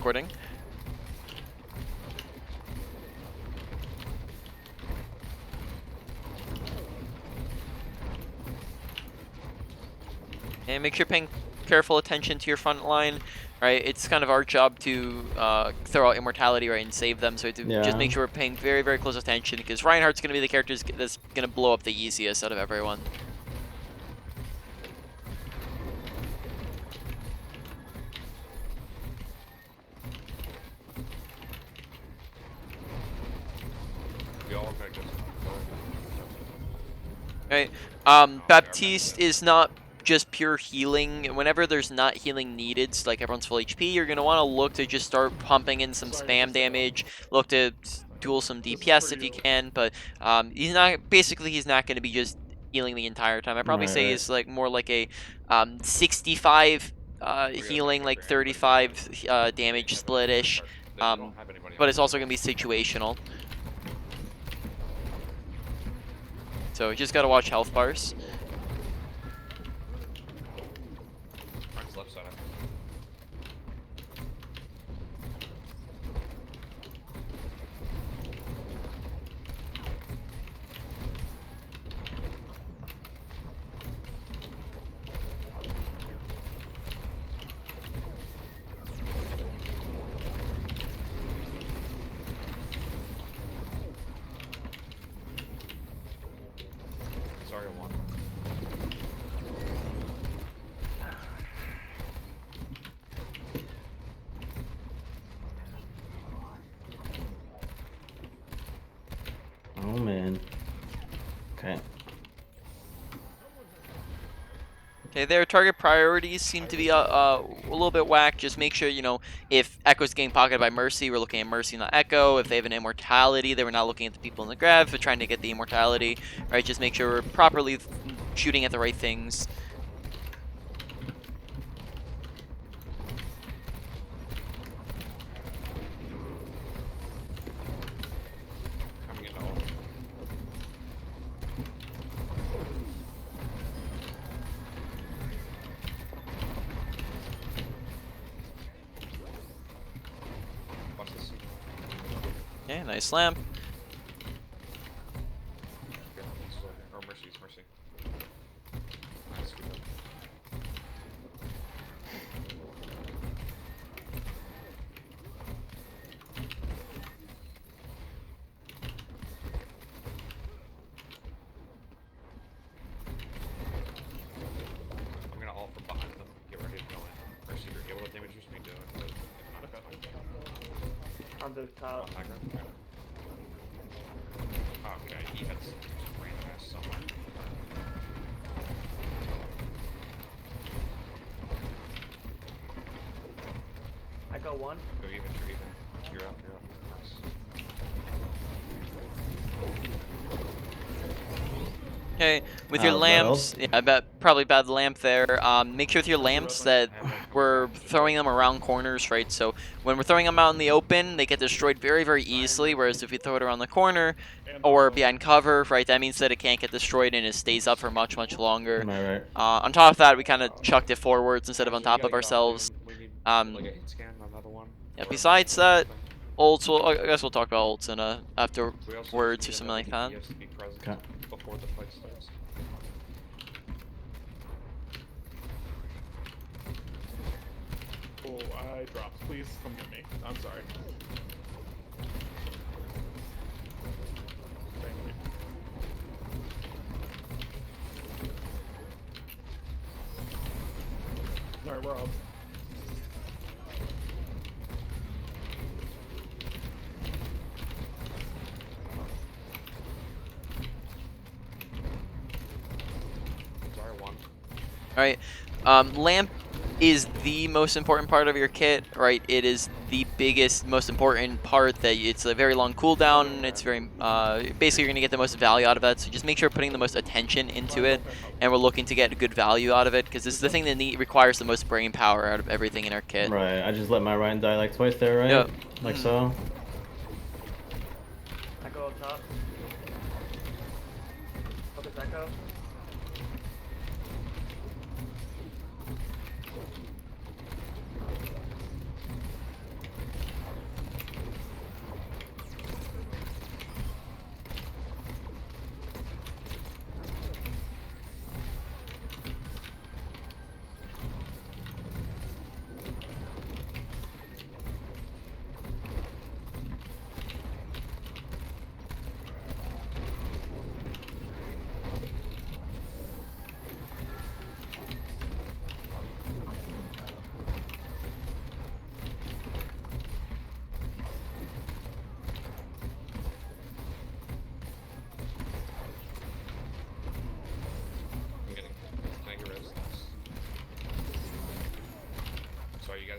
Recording. And make sure you're paying careful attention to your front line, right? It's kind of our job to throw out immortality, right, and save them. So we have to just make sure we're paying very, very close attention, because Reinhardt's going to be the character that's going to blow up the easiest out of everyone. Right. Baptiste is not just pure healing. Whenever there's not healing needed, so like everyone's full HP, you're gonna want to look to just start pumping in some spam damage. Look to duel some DPS if you can, but he's not going to be just healing the entire time. I'd probably say he's like more like a 65 healing, like 35 damage split-ish. But it's also gonna be situational. So you just gotta watch health bars. Left side. Sorry, one. Oh man. Okay. Okay, their target priorities seem to be a little bit whack. Just make sure, you know, if Echo's getting pocketed by Mercy, we're looking at Mercy, not Echo. If they have an immortality, then we're not looking at the people in the grab, but trying to get the immortality. Right, just make sure we're properly shooting at the right things. Coming into all. Watch this. Okay, nice lamp. Okay, this is over. Or Mercy's Mercy. Nice, good job. I'm gonna ult from behind them. Get ready to go in. Mercy, if you're able to damage your speed, do it. But if not, it's fine. On the top. On aggro. Okay, he had some random ass somewhere. I got one. Go even, you're even. You're up, you're up. Nice. Okay, with your lamps, yeah, I bet probably bad lamp there. Make sure with your lamps that we're throwing them around corners, right? So when we're throwing them out in the open, they get destroyed very, very easily. Whereas if we throw it around the corner or behind cover, right, that means that it can't get destroyed and it stays up for much, much longer. On top of that, we kind of chucked it forwards instead of on top of ourselves. Like a hit scan, another one. Yeah. Besides that, ults. I guess we'll talk about ults in afterwards or something like that. He has to be present before the fight starts. Oh, I dropped. Please come get me. I'm sorry. Thank you. Alright, we're up. Sorry, one. Alright, lamp is the most important part of your kit, right? It is the biggest, most important part. That it's a very long cooldown. It's very, basically you're going to get the most value out of that. So just make sure you're putting the most attention into it, and we're looking to get good value out of it, because this is the thing that requires the most brain power out of everything in our kit. Right, I just let my Ryan die like twice there, right? Yep. Like so. I go up top. Focus Echo.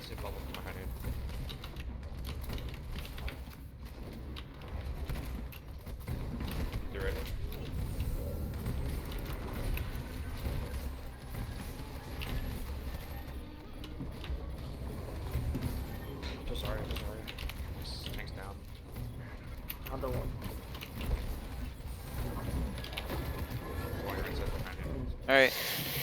I see a bubble from behind you. You ready? I'm so sorry, I'm so sorry. This tank's down. On the one. One right side behind you. All right.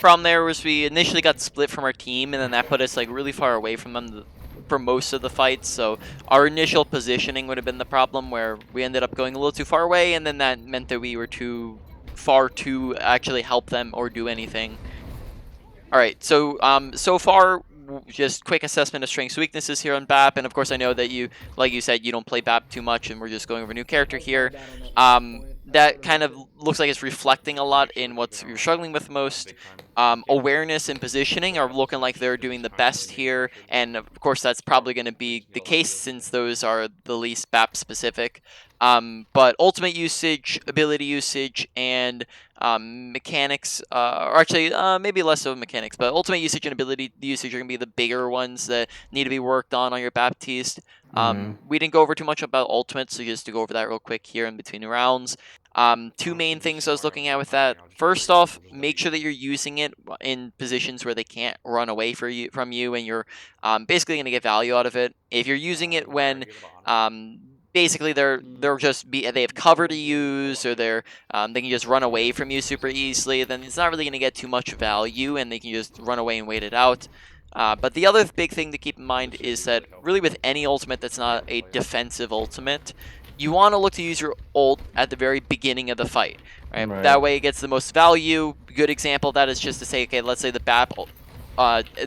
From there was we initially got split from our team, and then that put us like really far away from them for most of the fights. So our initial positioning would have been the problem, where we ended up going a little too far away, and then that meant that we were too far to actually help them or do anything. All right. So so far, just quick assessment of strengths weaknesses here on BAP, and of course I know that you, like you said, you don't play BAP too much, and we're just going over a new character here. That kind of looks like it's reflecting a lot in what you're struggling with most. Awareness and positioning are looking like they're doing the best here, and of course that's probably going to be the case since those are the least BAP specific. But ultimate usage, ability usage, and mechanics, or actually maybe less of mechanics, but ultimate usage and ability usage are going to be the bigger ones that need to be worked on your Baptiste. We didn't go over too much about ultimate, so just to go over that real quick here in between rounds. Two main things I was looking at with that. First off, make sure that you're using it in positions where they can't run away from you, and you're basically going to get value out of it. If you're using it when basically they have cover to use, or they can just run away from you super easily, then it's not really going to get too much value, and they can just run away and wait it out. But the other big thing to keep in mind is that really with any ultimate that's not a defensive ultimate, you want to look to use your ult at the very beginning of the fight, right? That way it gets the most value. Good example of that is just to say, okay, let's say the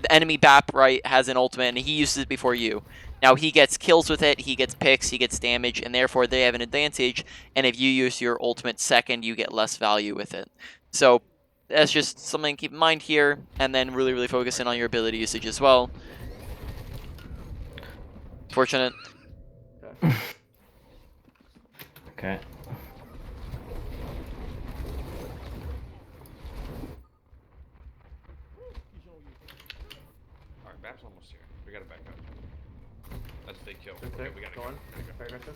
enemy BAP, right, has an ultimate and he uses it before you. Now he gets kills with it, he gets picks, he gets damage, and therefore they have an advantage, and if you use your ultimate second, you get less value with it. So that's just something to keep in mind here, and then really focus in on your ability usage as well. Fortunate. Okay. Alright, Bap's almost here. We gotta back up. That's a big kill. Good Okay, pick. we gotta Go go. on. Very aggressive.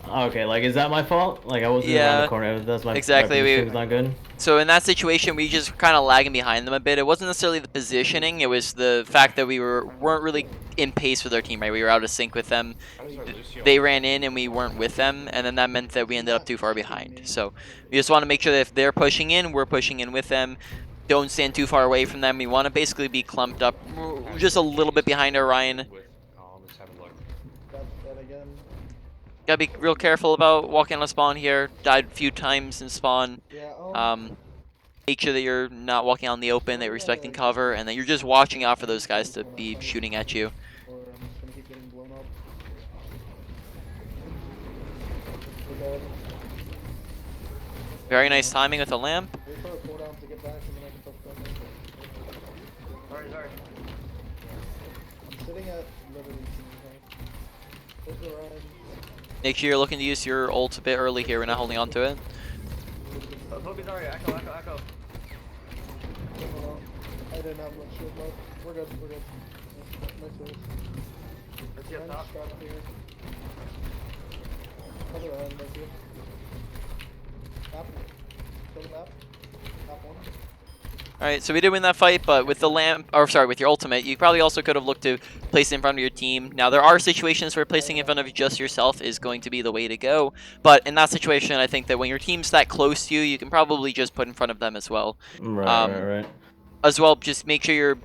Okay, like, is that my fault? Like, I wasn't around the corner. That's my exactly. My position was not good. So in that situation, we just kind of lagging behind them a bit. It wasn't necessarily the positioning; it was the fact that we weren't really in pace with our team. Right, we were out of sync with them. They ran in and we weren't with them, and then that meant that we ended up too far behind. So we just want to make sure that if they're pushing in, we're pushing in with them. Don't stand too far away from them. We want to basically be clumped up just a little bit behind Orion. Let's have a look. Gotta be real careful about walking on a spawn here. Died a few times in spawn. Make sure that you're not walking on the open, that you're respecting cover, and that you're just watching out for those guys to be shooting at you. Very nice timing with the lamp. Sorry. I'm sitting at Liberty. Where's the ride? Make sure you're looking to use your ult a bit early here. We're not holding on to it. Toby's already. Echo. I didn't have much shield left. We're good. Nice race. Let's get top. Strapped here. Other end, right here. Map. Kill the map. Map one. Alright, so we did win that fight, but with the lamp, or sorry, with your ultimate, you probably also could have looked to place it in front of your team. Now, there are situations where placing it in front of just yourself is going to be the way to go, but in that situation, I think that when your team's that close to you, you can probably just put in front of them as well. Right. As well, just make sure you're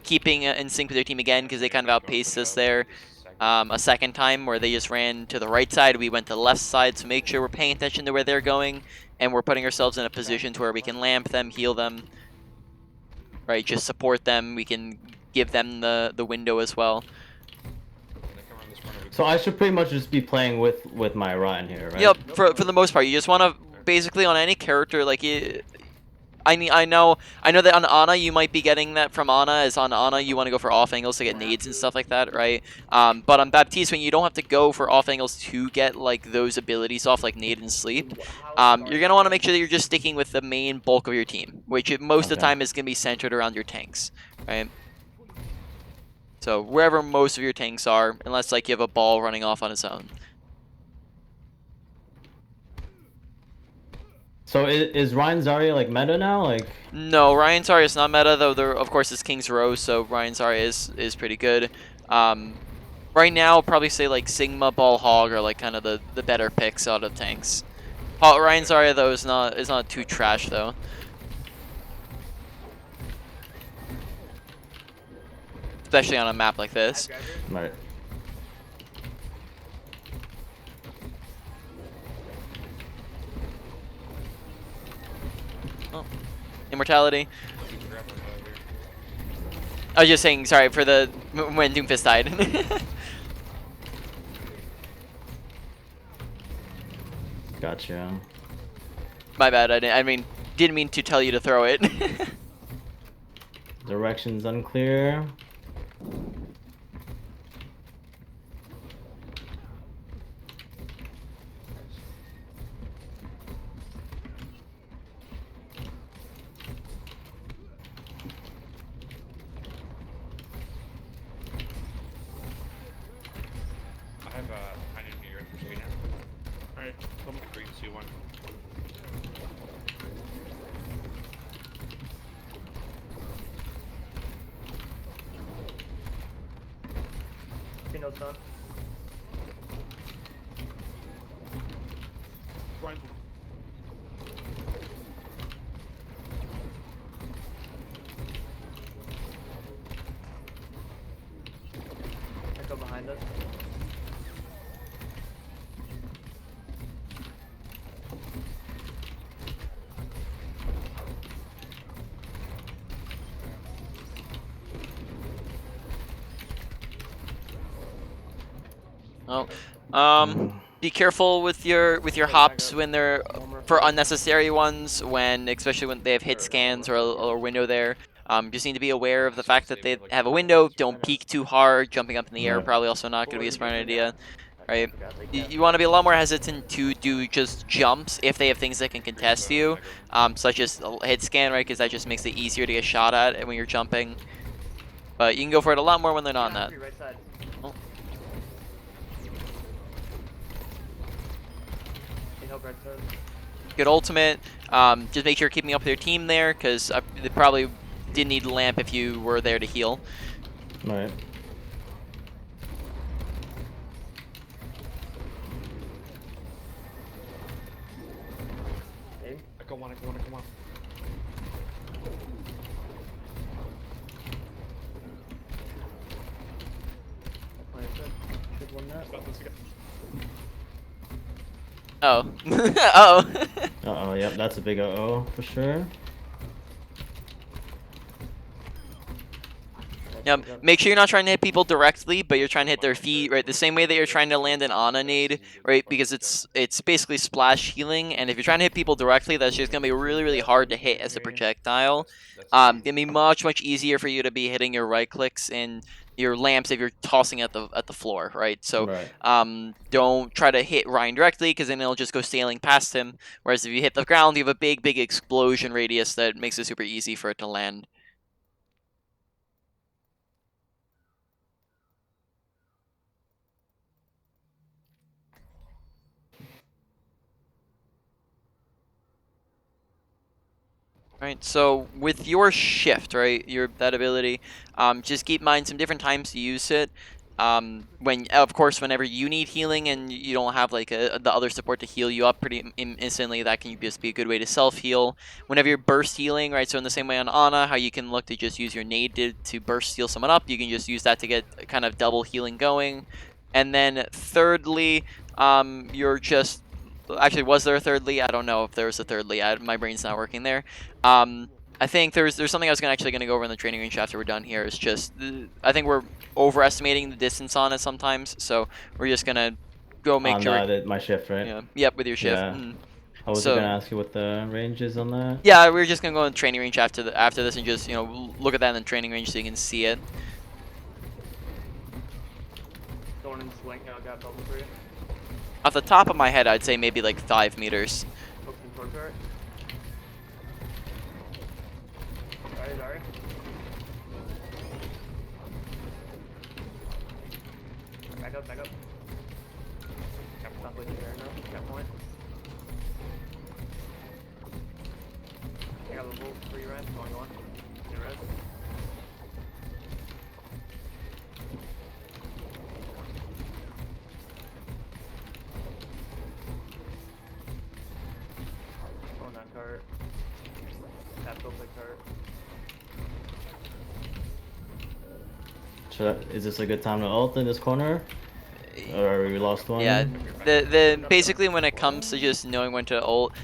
keeping in sync with your team again, because they kind of outpaced us there. a second time where they just ran to the right side. We went to the left side, so make sure we're paying attention to where they're going, and we're putting ourselves in a position to where we can lamp them, heal them, right? Just support them. We can give them the window as well. When they come around this corner, we So I should pretty much just be playing with my Ryan here, right? Yep, for the most part, you just want to basically on any character like I know that on Ana you might be getting that from Ana, as on Ana you want to go for off angles to get nades and stuff like that, right? But on Baptiste, when you don't have to go for off angles to get like those abilities off, like nade and sleep, you're gonna want to make sure that you're just sticking with the main bulk of your team, which most of the Okay. time is gonna be centered around your tanks, right? So wherever most of your tanks are, unless like you have a ball running off on its own. So is Ryan Zarya like meta now? Like No, Ryan Zarya is not meta, though there of course is King's Row, so Ryan Zarya is pretty good. Right now, I'll probably say like Sigma, Ball, Hog are like kind of the better picks out of tanks. Ryan Zarya though is not too trash though. Especially on a map like this. right. Oh. Immortality. keep grappling out here. I was just saying, sorry for the when Doomfist died. Gotcha. My bad. Didn't mean to tell you to throw it. Directions unclear. I have I need to get your info screen. Alright, come. Green C1. No stun. Ryan. Echo behind us. Oh, be careful with your hops when they're for unnecessary ones. Especially when they have hit scans or a window there. Just need to be aware of the fact that they have a window. Don't peek too hard. Jumping up in the air Right. probably also not going to be a smart idea. Right. Forgot they You can't. want to be a lot more hesitant to do just jumps if they have things that can contest you, such as a hit scan, right? Because that just makes it easier to get shot at when you're jumping. But you can go for it a lot more when they're not on that. Right side. Oh. Need help right side. Good ultimate. Just make sure you're keeping up with your team there, because they probably didn't need lamp if you were there to heal. Right. Aim. Echo 1, Echo 1, Echo 1. Right side. Should one that. Stop this again. Oh. Oh. Uh-oh, yep, that's a big uh-oh for sure. Yeah, make sure you're not trying to hit people directly, but you're trying to hit their feet, right? The same way that you're trying to land an Ana nade, right? Because it's basically splash healing, and if you're trying to hit people directly, that's just gonna be really, really hard to hit as a projectile. Gonna be much easier for you to be hitting your right clicks and your lamps if you're tossing at the floor, right? So Right. don't try to hit Ryan directly, because then it'll just go sailing past him. Whereas if you hit the ground, you have a big explosion radius that makes it super easy for it to land. Right, so with your shift, right, that ability, just keep in mind some different times to use it. Of course, whenever you need healing and you don't have like the other support to heal you up pretty instantly, that can just be a good way to self-heal. Whenever you're burst healing, right, so in the same way on Ana, how you can look to just use your nade to burst heal someone up, you can just use that to get kind of double healing going. And then thirdly, you're just actually, was there a thirdly? I don't know if there was a thirdly. My brain's not working there. I think there's something I was actually going to go over in the training range after we're done here. Is just I think we're overestimating the distance on it sometimes, so we're just gonna go make on sure. my shift, right? Yeah. Yep. With your shift. Yeah. I was So- gonna ask you what the range is on that. Yeah, we're just gonna go in the training range after this and just look at that in the training range so you can see it. Going in swing, I got bubble for you. Off the top of my head, I'd say maybe like 5 meters. Open towards her. Sorry. Back up. Stop with your air now. Cat point. I got a level for you, Red. Going on. Get red. On that cart. Tap over the cart. Is this a good time to ult in this corner? Or we lost one? Yeah, the basically when it comes to just knowing when to ult,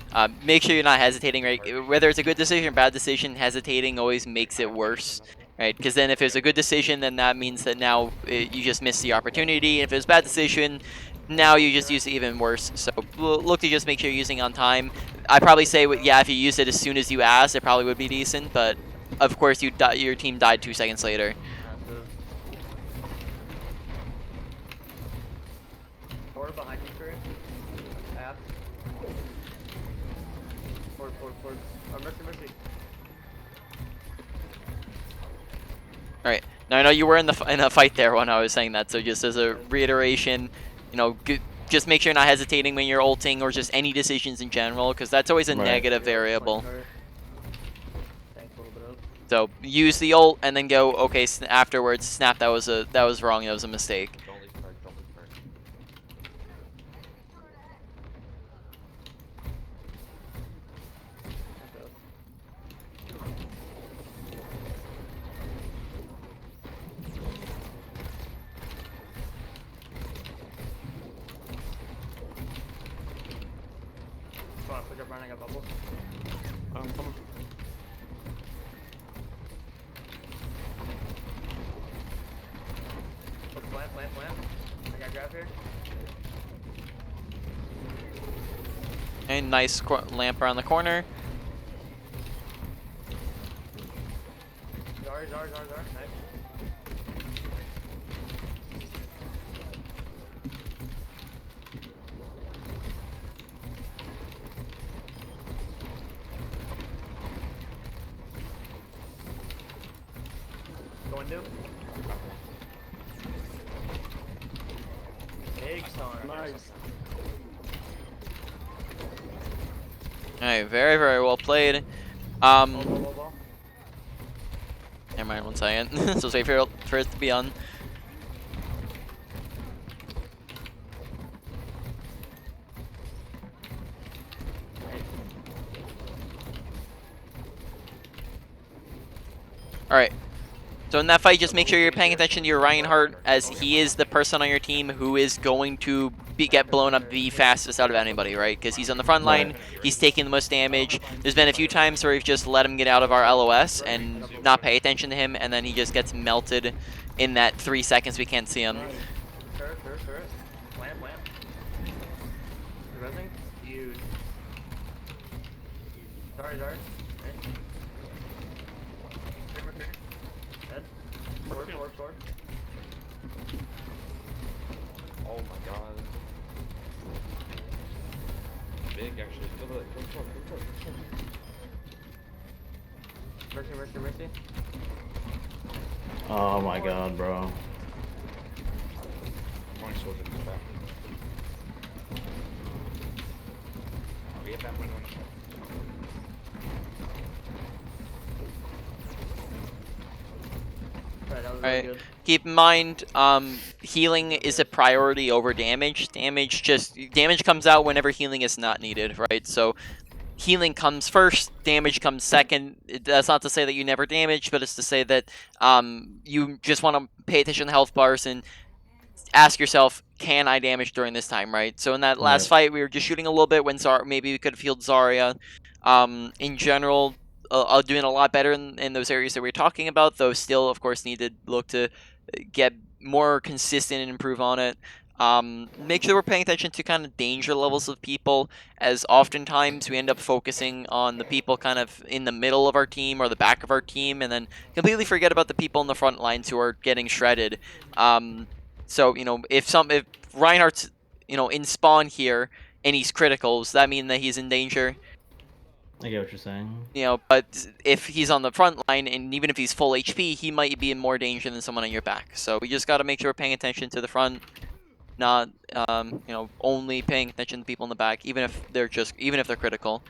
make sure you're not hesitating, right? Whether it's a good decision or bad decision, hesitating always makes it worse, right? Because then if it's a good decision, then that means that now you just missed the opportunity. If it's a bad decision, now you just use it even worse. So look to just make sure you're using on time. I'd probably say, yeah, if you use it as soon as you asked, it probably would be decent, but of course your team died 2 seconds later. Forward behind you, Curry. App. Forward. Oh, mercy. Alright, now I know you were in a fight there when I was saying that, so just as a reiteration, just make sure you're not hesitating when you're ulting or just any decisions in general, because that's always a Right. negative variable. Thanks a little bit of. So use the ult and then go, okay, afterwards, snap, that was wrong, that was a mistake. Don't leave card. Come on, push up, running a bubble. Coming. Plant. I got grab here. Okay, nice lamp around the corner. Zar. Nice. Going new. Big song. Nice. Alright, very, very well played. Ball. Never mind, 1 second. So wait for it to be on. Alright. So in that fight, just make sure you're paying attention to your Reinhardt, as he is the person on your team who is going to get blown up the fastest out of anybody, right? Because he's on the front line, he's taking the most damage. There's been a few times where we've just let him get out of our LOS and not pay attention to him, and then he just gets melted in that 3 seconds we can't see him. Turret. Lamp. You're resing? Huge. Sorry. Dead. Forward. Oh my god. Big actually. Go forward. Mercy. Oh my god, bro. One soldier in the back. We have that window on the side. Right, that was Alright. really good. Keep in mind, healing is a priority over damage. Damage comes out whenever healing is not needed, right? So healing comes first, damage comes second. That's not to say that you never damage, but it's to say that you just want to pay attention to health bars and ask yourself, can I damage during this time, right? So in that last fight, we were just shooting a little bit when maybe we could have healed Zarya. In general, doing a lot better in those areas that we were talking about, though still, of course, need to look to get more consistent and improve on it. Make sure we're paying attention to kind of danger levels of people, as oftentimes we end up focusing on the people kind of in the middle of our team or the back of our team, and then completely forget about the people in the front lines who are getting shredded. So, you know, if Reinhardt's, you know, in spawn here and he's critical, does that mean that he's in danger? I get what you're saying. You know, but if he's on the front line and even if he's full HP, he might be in more danger than someone on your back. So we just got to make sure we're paying attention to the front, not you know, only paying attention to people in the back, even if they're critical.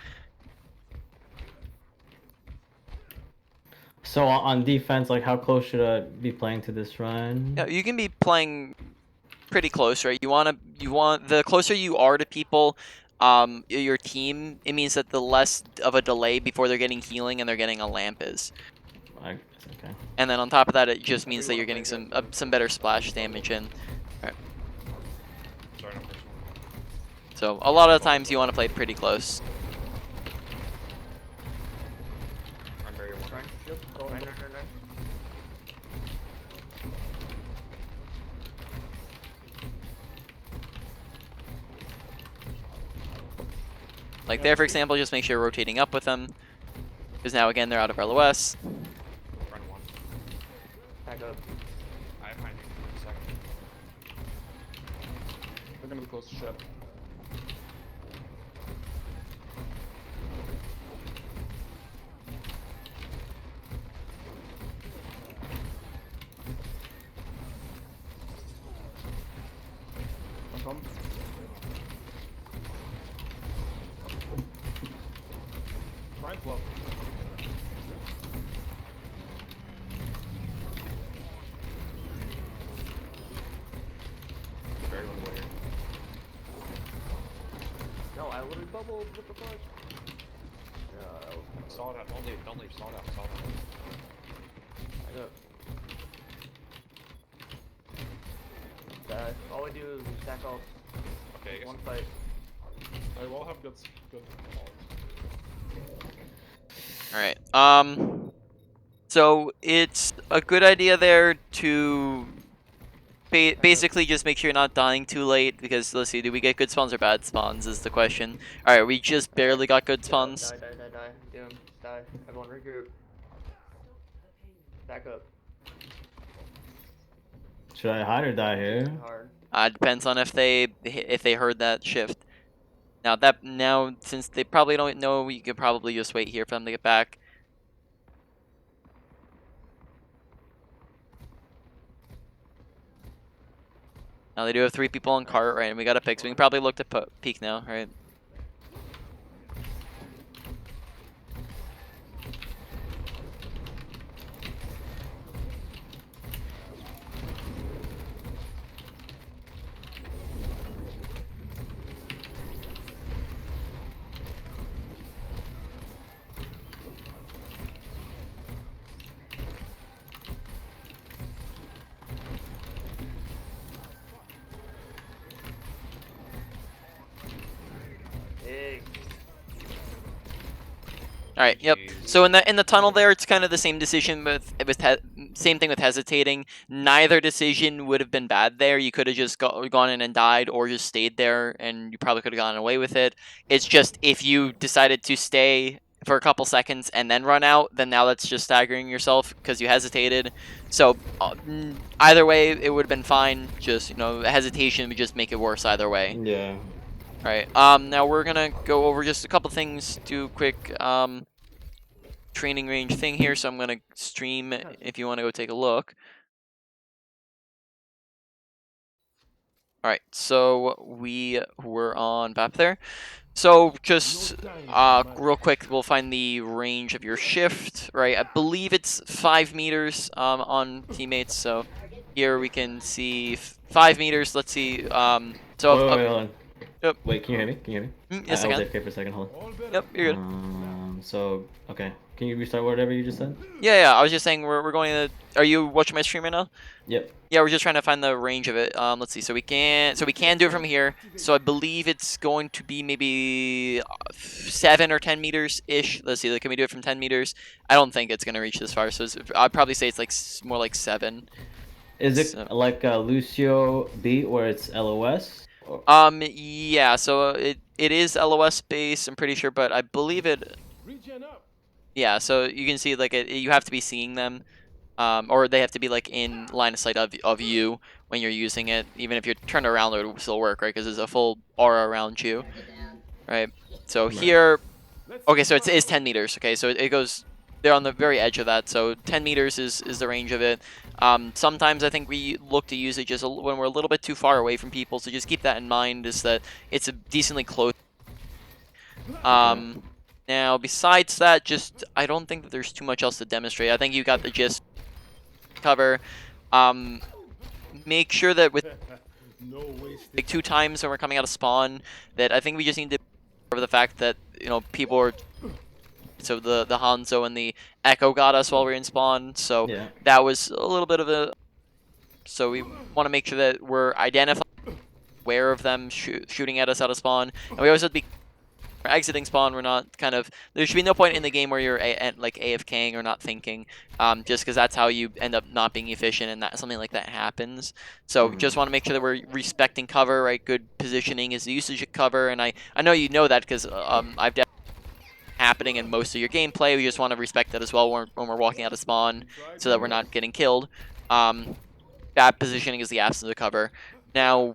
So on defense, like, how close should I be playing to this run? Yeah, you can be playing pretty close, right? You want the closer you are to people, your team, it means that the less of a delay before they're getting healing and they're getting a lamp is. Okay. And then on top of that, it just means that you're getting some better splash damage in. Right. Sorry, no, first one. So a lot of times you want to play pretty close. I'm very one. Right. Right. Like there, for example, just make sure you're rotating up with them, because now again they're out of LOS. Run one. Back up. I have my name in a second. They're gonna be close to ship. I'm coming. Try and blow. Very one way here. No, I literally bubbled. What the fuck? Yeah, that was Solid out. Don't leave. Don't leave. Solid out. Solid out. back up. Die. All we do is we stack all Okay. I guess one fight. I will have good calls. All right. So it's a good idea there to basically just make sure you're not dying too late, because let's see, do we get good spawns or bad spawns is the question. All right, we just barely got good spawns. Die. Do him. Die. Everyone regroup. Back up. Should I hide or die here? Hard. Depends on if they heard that shift. Now since they probably don't know, you could probably just wait here for them to get back. Now they do have 3 people on cart, right? And we got a pick, so we can probably look to peek now, right? Hey. All right. Yep. So in the tunnel there, it's kind of the same decision same thing with hesitating. Neither decision would have been bad there. You could have just gone in and died, or just stayed there, and you probably could have gotten away with it. It's just if you decided to stay for a couple seconds and then run out, then now that's just staggering yourself because you hesitated. So either way, it would have been fine. Just, you know, hesitation would just make it worse either way. Yeah. All right. Now we're gonna go over just a couple things. Do a quick training range thing here. So I'm gonna stream if you want to go take a look. All right. So we were on BAP there. So just real quick, we'll find the range of your shift. Right. I believe it's 5 meters on teammates. So here we can see 5 meters. Let's see. Wait, hold on. Yep. Wait, can you hear me? Can you hear me? Yes, I was can. AFK for a second. Hold on. Yep, you're good. So okay, can you restart whatever you just said? Yeah. I was just saying we're going to. Are you watching my stream right now? Yep. Yeah, we're just trying to find the range of it. Let's see. So we can do it from here. So I believe it's going to be maybe 7 or 10 meters ish. Let's see. Can we do it from 10 meters? I don't think it's gonna reach this far. So I'd probably say it's like more like 7. Is it So- like Lucio beat where it's LOS? Or... Yeah. So it is LOS base. I'm pretty sure, but I believe it. Regen up. Yeah. So you can see like you have to be seeing them. Or they have to be like in line of sight of you when you're using it. Even if you're turned around, it will still work, right? Because there's a full aura around you, right? So here, okay, so it's 10 meters. Okay, so it goes. They're on the very edge of that. So 10 meters is the range of it. Sometimes I think we look to use it just when we're a little bit too far away from people. So just keep that in mind. Is that it's a decently close. Now besides that, just I don't think that there's too much else to demonstrate. I think you got the gist. Cover. Make sure that with like 2 times when we're coming out of spawn, that I think we just need to cover the fact that people are. So the Hanzo and the Echo got us while we were in spawn. So Yeah. that was a little bit of a. So we want to make sure that we're identifying, aware of them shooting at us out of spawn, and we always have to be. Exiting spawn, we're not kind of. There should be no point in the game where you're like AFKing or not thinking, just because that's how you end up not being efficient, and that something like that happens. So just want to make sure that we're respecting cover, right? Good positioning is the usage of cover, and I know you know that because I've definitely happening in most of your gameplay. We just want to respect that as well when we're walking out of spawn, so that we're not getting killed. Bad positioning is the absence of cover. Now.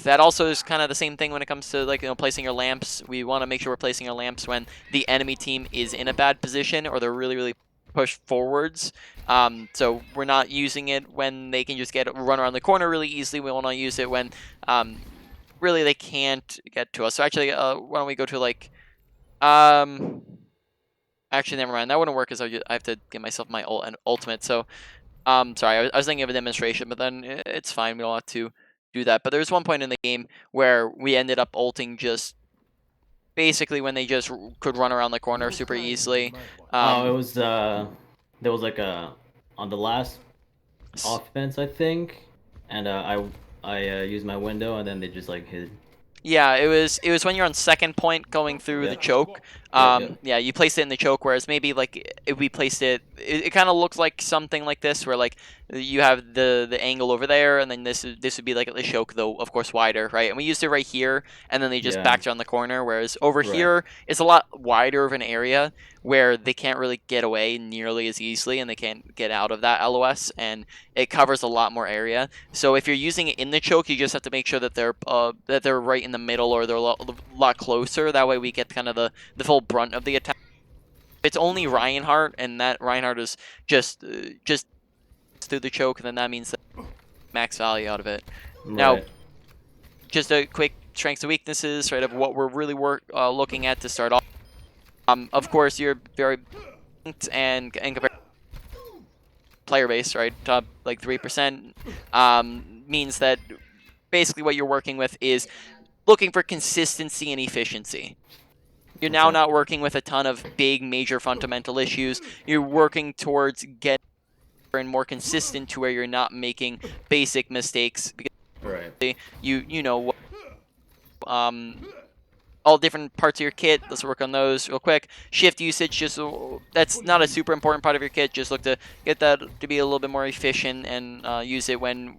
That also is kind of the same thing when it comes to like placing your lamps. We want to make sure we're placing our lamps when the enemy team is in a bad position or they're really pushed forwards. So we're not using it when they can just run around the corner really easily. We want to use it when really they can't get to us. So actually, why don't we go to like actually never mind. That wouldn't work because I have to get myself my ultimate. So sorry, I was thinking of a demonstration, but then it's fine. We don't have to do that. But there's one point in the game where we ended up ulting just basically when they just could run around the corner super easily. It was there was like on the last offense I think, and I used my window and then they just like hid. Yeah, it was when you're on second point going through the choke. Yeah, you placed it in the choke, whereas maybe like if we placed it kind of looks like something like this, where like you have the angle over there, and then this would be like the choke, though of course wider, right? And we used it right here, and then they just backed around the corner, whereas over here it's a lot wider of an area where they can't really get away nearly as easily, and they can't get out of that LOS, and it covers a lot more area. So if you're using it in the choke, you just have to make sure that they're right in the middle or they're a lot closer. That way we get kind of the full brunt of the attack. It's only Reinhardt, and that Reinhardt is just through the choke, and then that means that max value out of it. Now, just a quick strengths and weaknesses, right, of what we're really looking at to start off. Of course, you're very and compared player base, right? Top like 3% means that basically what you're working with is looking for consistency and efficiency. You're now not working with a ton of big major fundamental issues. You're working towards getting more consistent to where you're not making basic mistakes. Because you know all different parts of your kit. Let's work on those real quick. Shift usage, just that's not a super important part of your kit. Just look to get that to be a little bit more efficient and use it when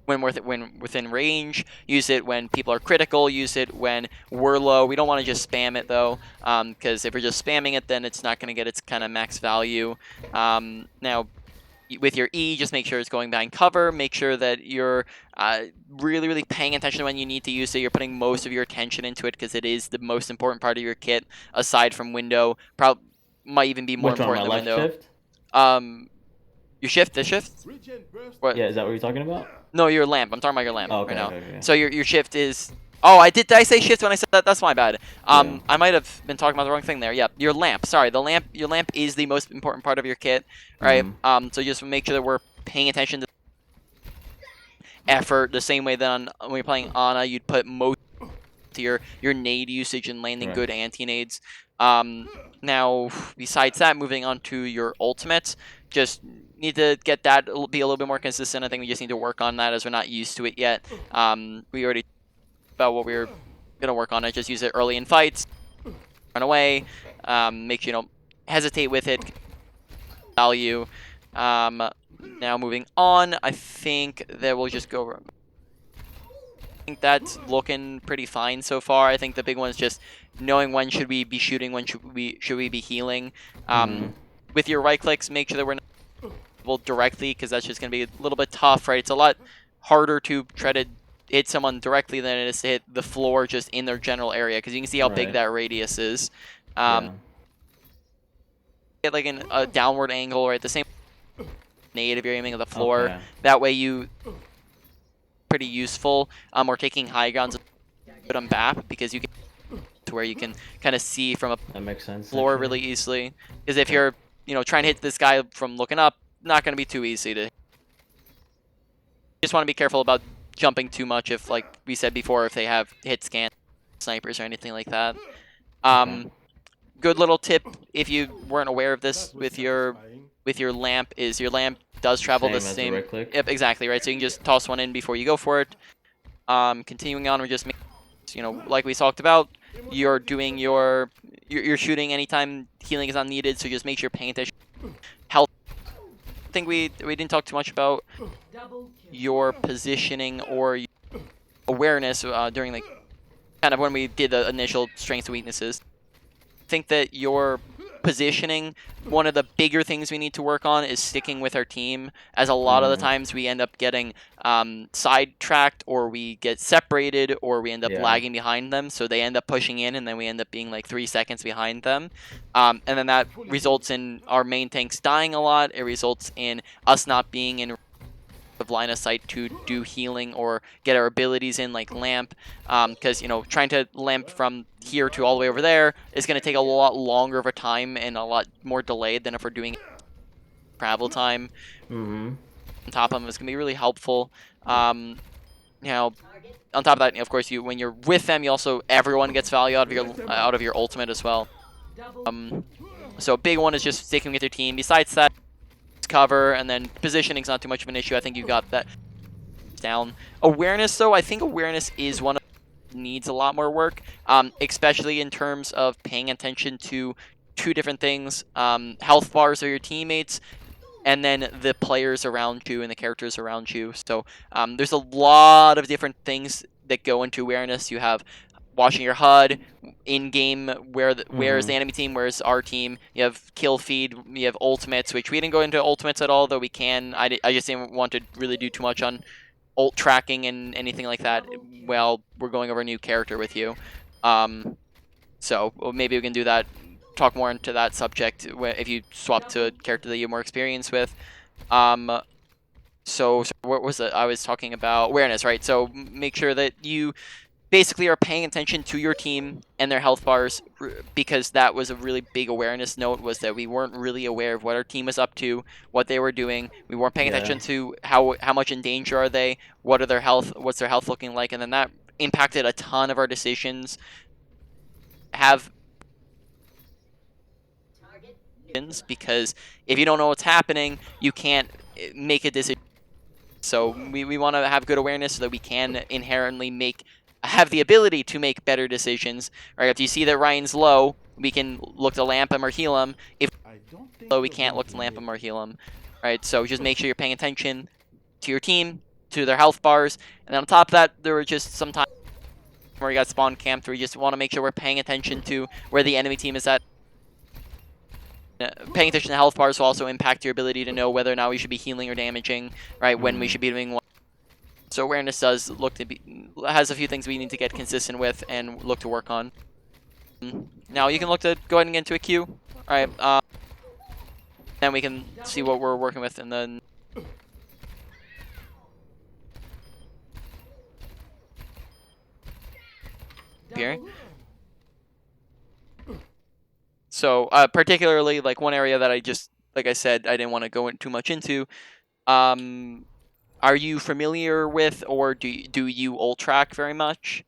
within range. Use it when people are critical. Use it when we're low. We don't want to just spam it though, because if we're just spamming it, then it's not going to get its kind of max value. Now, with your E, just make sure it's going behind cover. Make sure that you're really paying attention when you need to use it. You're putting most of your attention into it because it is the most important part of your kit, aside from window. Probably might even be more important than window. Shift? Your shift, the shift? What? Yeah, is that what you're talking about? No, your lamp. I'm talking about your lamp right now. Okay. So your shift is. Oh, did I say shift when I said that? That's my bad. I might have been talking about the wrong thing there. Yeah, your lamp. Sorry, your lamp is the most important part of your kit, right? So just make sure that we're paying attention to effort the same way that when you're playing Ana, you'd put most to your nade usage and landing Right. good anti-nades. Now, besides that, moving on to your ultimates, just need to get that be a little bit more consistent. I think we just need to work on that as we're not used to it yet. We already about what we were gonna work on it. Just use it early in fights, run away, make sure you don't hesitate with it. Value. Now moving on, I think that we'll just go. I think that's looking pretty fine so far. I think the big one is just knowing when should we be shooting, when should we be healing. With your right clicks, make sure that we're not directly, because that's just going to be a little bit tough, right? It's a lot harder to try to hit someone directly than it is to hit the floor just in their general area, because you can see how big Right. that radius is. Yeah. Get like a downward angle, right? The same nade if you're aiming at the floor. Okay. That way you pretty useful. Or taking high grounds, put them back, because you can to where you can kind of see from a That makes sense. floor actually. really easily. Because if you're trying to hit this guy from looking up, not going to be too easy to. Just want to be careful about jumping too much. If, like we said before, if they have hit scan snipers or anything like that. Good little tip if you weren't aware of this with your lamp is your lamp does travel the Same as the same. right click? Yep, exactly, right. So you can just toss one in before you go for it. Continuing on, we're just like we talked about, you're doing you're shooting anytime healing is not needed. So just make sure you're paying attention. Health. I think we didn't talk too much about your positioning or awareness during like kind of when we did the initial strengths and weaknesses. I think that your positioning, one of the bigger things we need to work on is sticking with our team, as a lot of the times we end up getting sidetracked, or we get separated, or we end up lagging behind them, so they end up pushing in and then we end up being like 3 seconds behind them, and then that results in our main tanks dying a lot. It results in us not being in of line of sight to do healing or get our abilities in, like lamp, because trying to lamp from here to all the way over there is going to take a lot longer of a time and a lot more delayed than if we're doing travel time. On top of them, it's going to be really helpful. Now, on top of that, of course, when you're with them, everyone gets value out of your ultimate as well. So a big one is just sticking with your team. Besides that, cover, and then positioning's not too much of an issue. I think you got that down. Awareness, though, I think awareness is one of needs a lot more work, especially in terms of paying attention to two different things: health bars of your teammates, and then the players around you and the characters around you. So there's a lot of different things that go into awareness. You have watching your HUD in game, where's the enemy team, where's our team. You have kill feed, you have ultimates, which we didn't go into ultimates at all, though we can. I just didn't want to really do too much on ult tracking and anything like that while we're going over a new character with you. So maybe we can do that, talk more into that subject if you swap to a character that you have more experience with. So what was it? I was talking about awareness, right? So make sure that you basically are paying attention to your team and their health bars, because that was a really big awareness note, was that we weren't really aware of what our team was up to, what they were doing. We weren't paying attention to how much in danger are they, what's their health looking like, and then that impacted a ton of our decisions. Because if you don't know what's happening, you can't make a decision. So we want to have good awareness so that we can inherently have the ability to make better decisions. Right? If you see that Ryan's low, we can look to lamp him or heal him. If low, we can't look to lamp him or heal him. Right? So just make sure you're paying attention to your team, to their health bars, and then on top of that, there were just some times where we got spawn camped, where we just want to make sure we're paying attention to where the enemy team is at. Paying attention to health bars will also impact your ability to know whether or not we should be healing or damaging, right? When we should be doing what. So awareness has a few things we need to get consistent with and look to work on. Now you can look to go ahead and get into a queue. All right. Then we can see what we're working with, and then. Here. So particularly, like one area that like I said, I didn't want to go too much into. Are you familiar with, or do you ult track very much?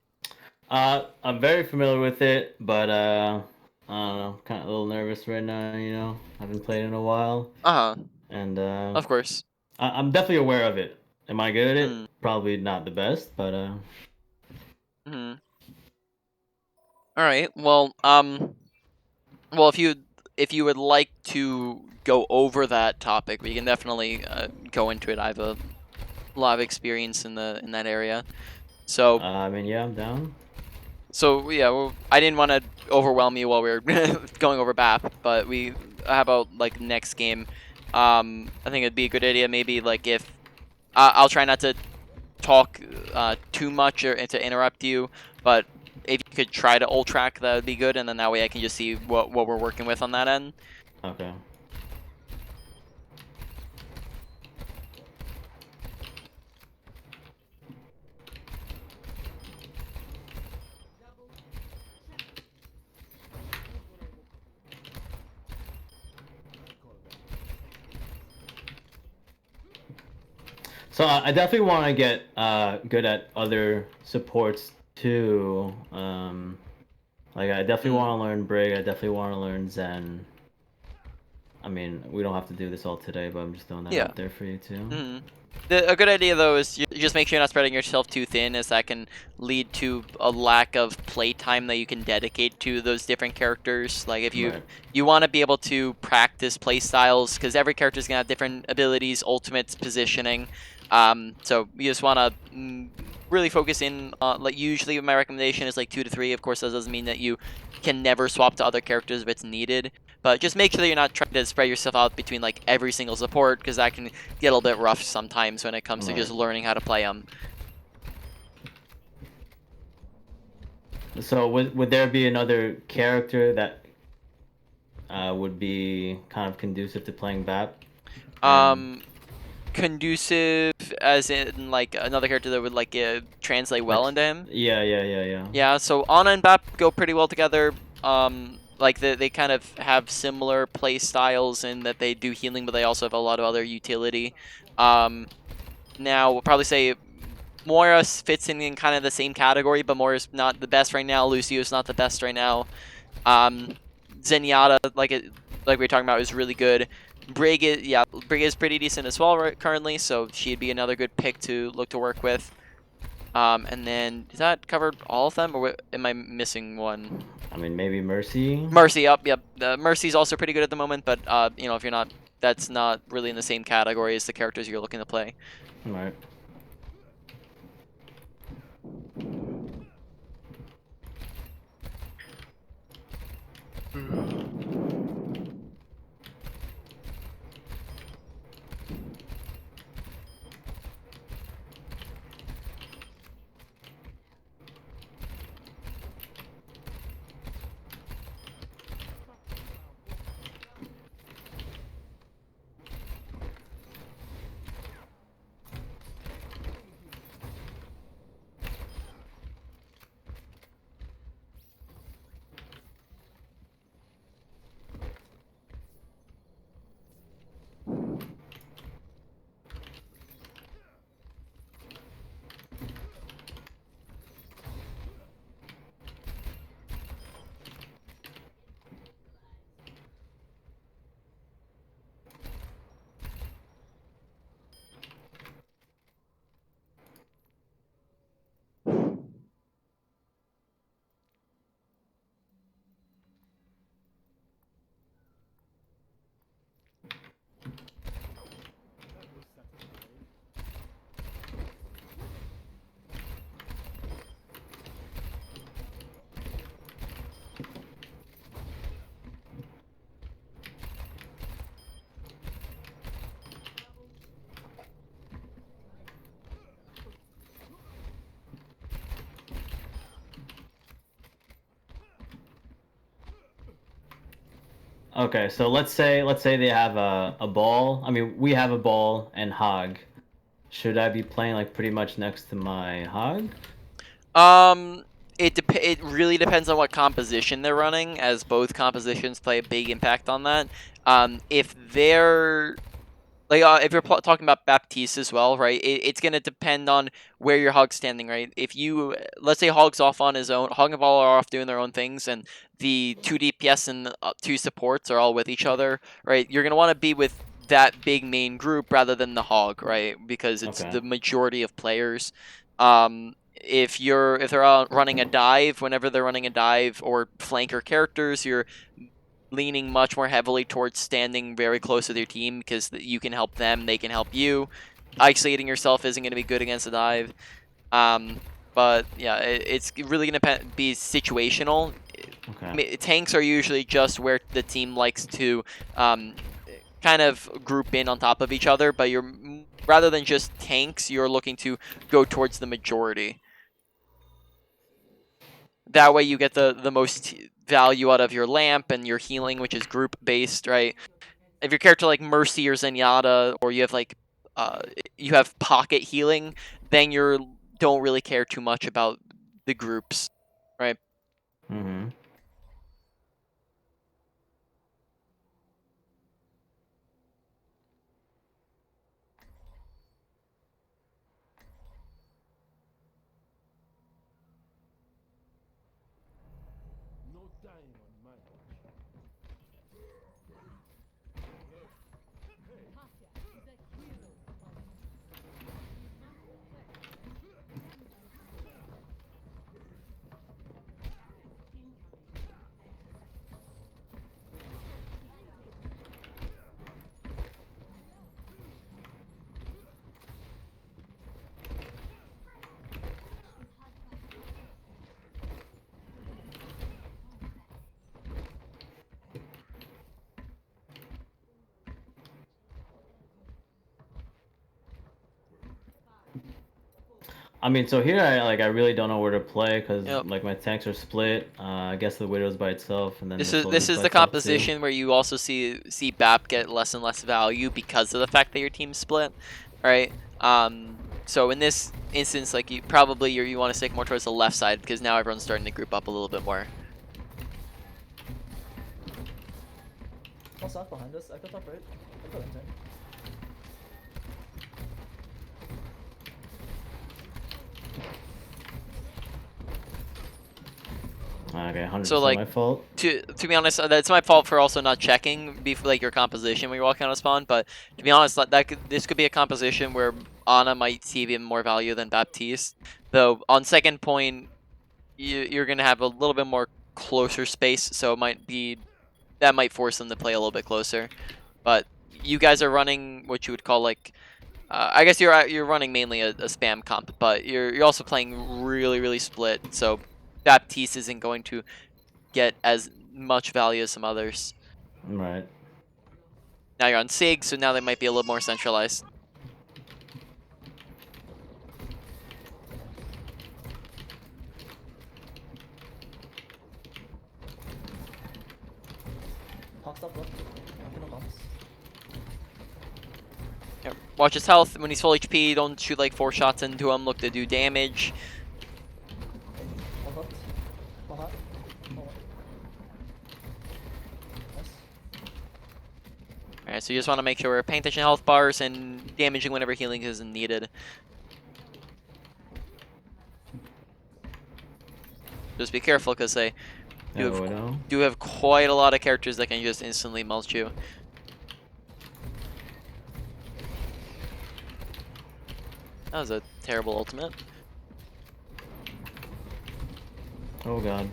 I'm very familiar with it, but I don't know, kind of a little nervous right now. You know, I haven't played in a while, Uh-huh. and Of course. I'm definitely aware of it. Am I good at it? Mm. Probably not the best, but Hmm. All right. Well, well, if you would like to go over that topic, we can definitely go into it. I have a lot of experience in that area. So I mean, yeah, I'm down. so yeah, well, I didn't want to overwhelm you while we were going over BAP, but how about like next game? I think it'd be a good idea maybe like if I'll try not to talk too much or to interrupt you, but if you could try to ult track, that would be good, and then that way I can just see what we're working with on that end. Okay. So I definitely want to get good at other supports too. Like I definitely want to learn Brig. I definitely want to learn Zen. I mean, we don't have to do this all today, but I'm just throwing that Yeah. out there for you too. Mm-hmm. A good idea though is you just make sure you're not spreading yourself too thin, as that can lead to a lack of playtime that you can dedicate to those different characters. Like if Right. you want to be able to practice play styles, because every character is gonna have different abilities, ultimates, positioning. So you just want to really focus in on, like, usually my recommendation is like 2 to 3. Of course, that doesn't mean that you can never swap to other characters if it's needed. But just make sure that you're not trying to spread yourself out between like every single support, because that can get a little bit rough sometimes when it comes to just learning how to play them. So would there be another character that would be kind of conducive to playing BAP? Conducive as in like another character that would like translate well into him. Yeah. Yeah, so Ana and Bap go pretty well together. Like they kind of have similar play styles in that they do healing, but they also have a lot of other utility. Now we'll probably say Moira fits in kind of the same category, but Moira's not the best right now. Lucio's not the best right now. Zenyatta, like we were talking about, is really good. Brigitte is pretty decent as well currently, so she'd be another good pick to look to work with. And then, does that cover all of them, or am I missing one? I mean, maybe Mercy. Mercy, yep. Mercy's also pretty good at the moment, but you know, if you're not, that's not really in the same category as the characters you're looking to play. All right. Okay, so let's say they have a ball. I mean, we have a ball and Hog. Should I be playing like pretty much next to my Hog? It really depends on what composition they're running, as both compositions play a big impact on that. If they're Like, if you're talking about Baptiste as well, right? It's gonna depend on where your Hog's standing, right? If you, let's say Hog's off on his own, Hog and Ball are off doing their own things, and the 2 DPS and 2 supports are all with each other, right? You're gonna want to be with that big main group rather than the Hog, right? Because it's Okay. the majority of players. If they're out running a dive, whenever they're running a dive or flanker characters, you're leaning much more heavily towards standing very close with your team because you can help them, they can help you. Isolating yourself isn't going to be good against a dive. But yeah, it's really going to be situational. Okay. Tanks are usually just where the team likes to kind of group in on top of each other, but you're rather than just tanks, you're looking to go towards the majority. That way you get the most value out of your lamp and your healing, which is group based, right? If your character like Mercy or Zenyatta, or you have like you have pocket healing, then you don't really care too much about the groups, right? Mm-hmm. No dying on my watch. I mean, so here I really don't know where to play because Yep. like my tanks are split. I guess the Widow's by itself, and then This the is Soldier's by the itself too. composition where you also see BAP get less and less value because of the fact that your team's split, right? So in this instance, like you want to stick more towards the left side because now everyone's starting to group up a little bit more. One south behind us. I got top right. I got insane. Okay, 100% So, like, my fault. To be honest, that's my fault for also not checking like your composition when you're walking out of spawn. But to be honest, this could be a composition where Ana might see even more value than Baptiste. Though on second point, you're gonna have a little bit more closer space, so that might force them to play a little bit closer. But you guys are running what you would call like, I guess you're running mainly a spam comp, but you're also playing really split. So Baptiste isn't going to get as much value as some others. Right. Now you're on SIG, so now they might be a little more centralized. Hawk stop left. I'm gonna bounce. Yeah, watch his health. When he's full HP, don't shoot like 4 shots into him. Look to do damage. One hooked. One hot. One. Nice. Alright, so you just want to make sure we're paying attention to health bars and damaging whenever healing is needed. Just be careful because they do have quite a lot of characters that can just instantly mulch you. That was a terrible ultimate. Oh god.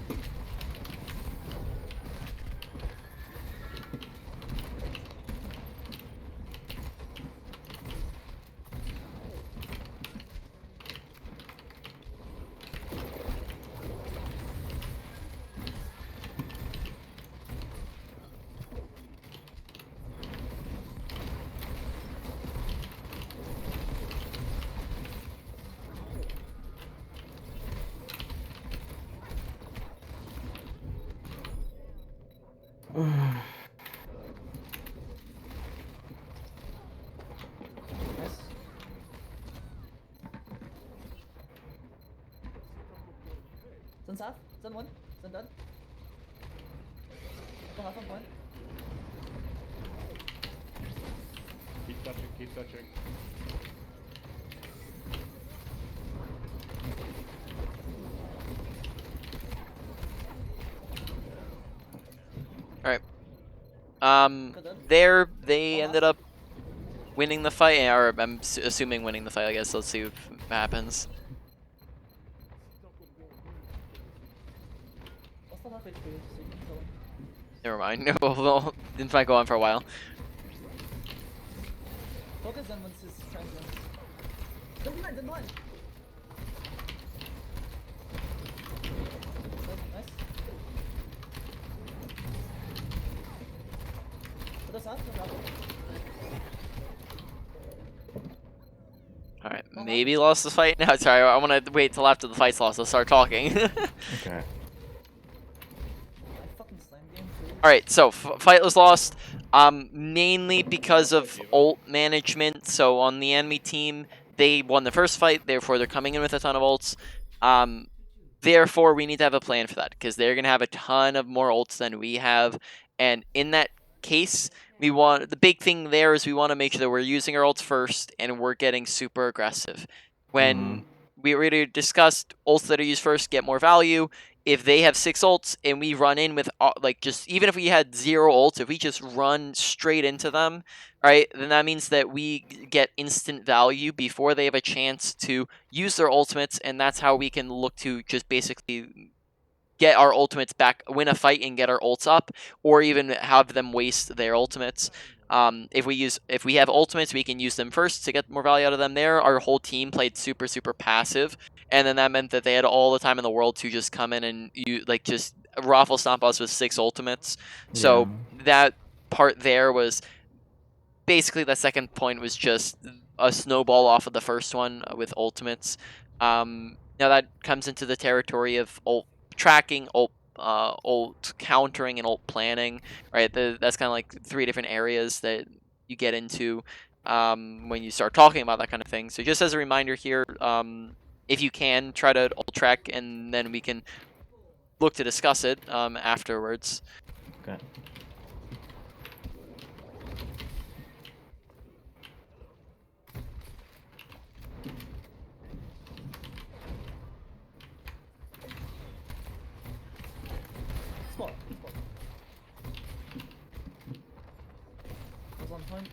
Nice. Zen south. Zen one. Zen done. Go half on point. touching, keep touching. There they ended up winning the fight, or I'm assuming winning the fight. I guess let's see what happens. What's the half HP? So you can kill him. Never mind. Well, didn't fight go on for a while. Focus on once his transient. Don't mind, don't mind. Nice. Put us out, no problem. All right, maybe lost the fight. No, sorry. I want to wait till after the fight's lost. I'll start talking. Okay. I fucking slammed game too. All right, so fight was lost, mainly because of ult management. So on the enemy team, they won the first fight, therefore they're coming in with a ton of ults. Therefore, we need to have a plan for that because they're gonna have a ton of more ults than we have, and in that case, the big thing there is we want to make sure that we're using our ults first and we're getting super aggressive. When we already discussed ults that are used first get more value. If they have 6 ults and we run in with like just even if we had 0 ults, if we just run straight into them, right, then that means that we get instant value before they have a chance to use their ultimates, and that's how we can look to just basically get our ultimates back, win a fight and get our ults up, or even have them waste their ultimates. If we have ultimates, we can use them first to get more value out of them. There, our whole team played super passive, and then that meant that they had all the time in the world to just come in and just raffle stomp us with 6 ultimates. So that part there was basically the second point was just a snowball off of the first one with ultimates. Now that comes into the territory of ult tracking, ult countering, and ult planning, right? That's kind of like 3 different areas that you get into when you start talking about that kind of thing. So just as a reminder here, if you can, try to ult track, and then we can look to discuss it afterwards. Okay. Spot. Was on point.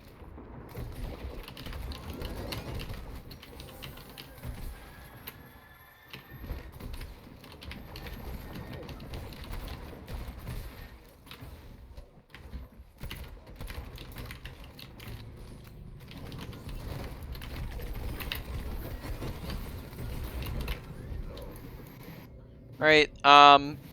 Alright,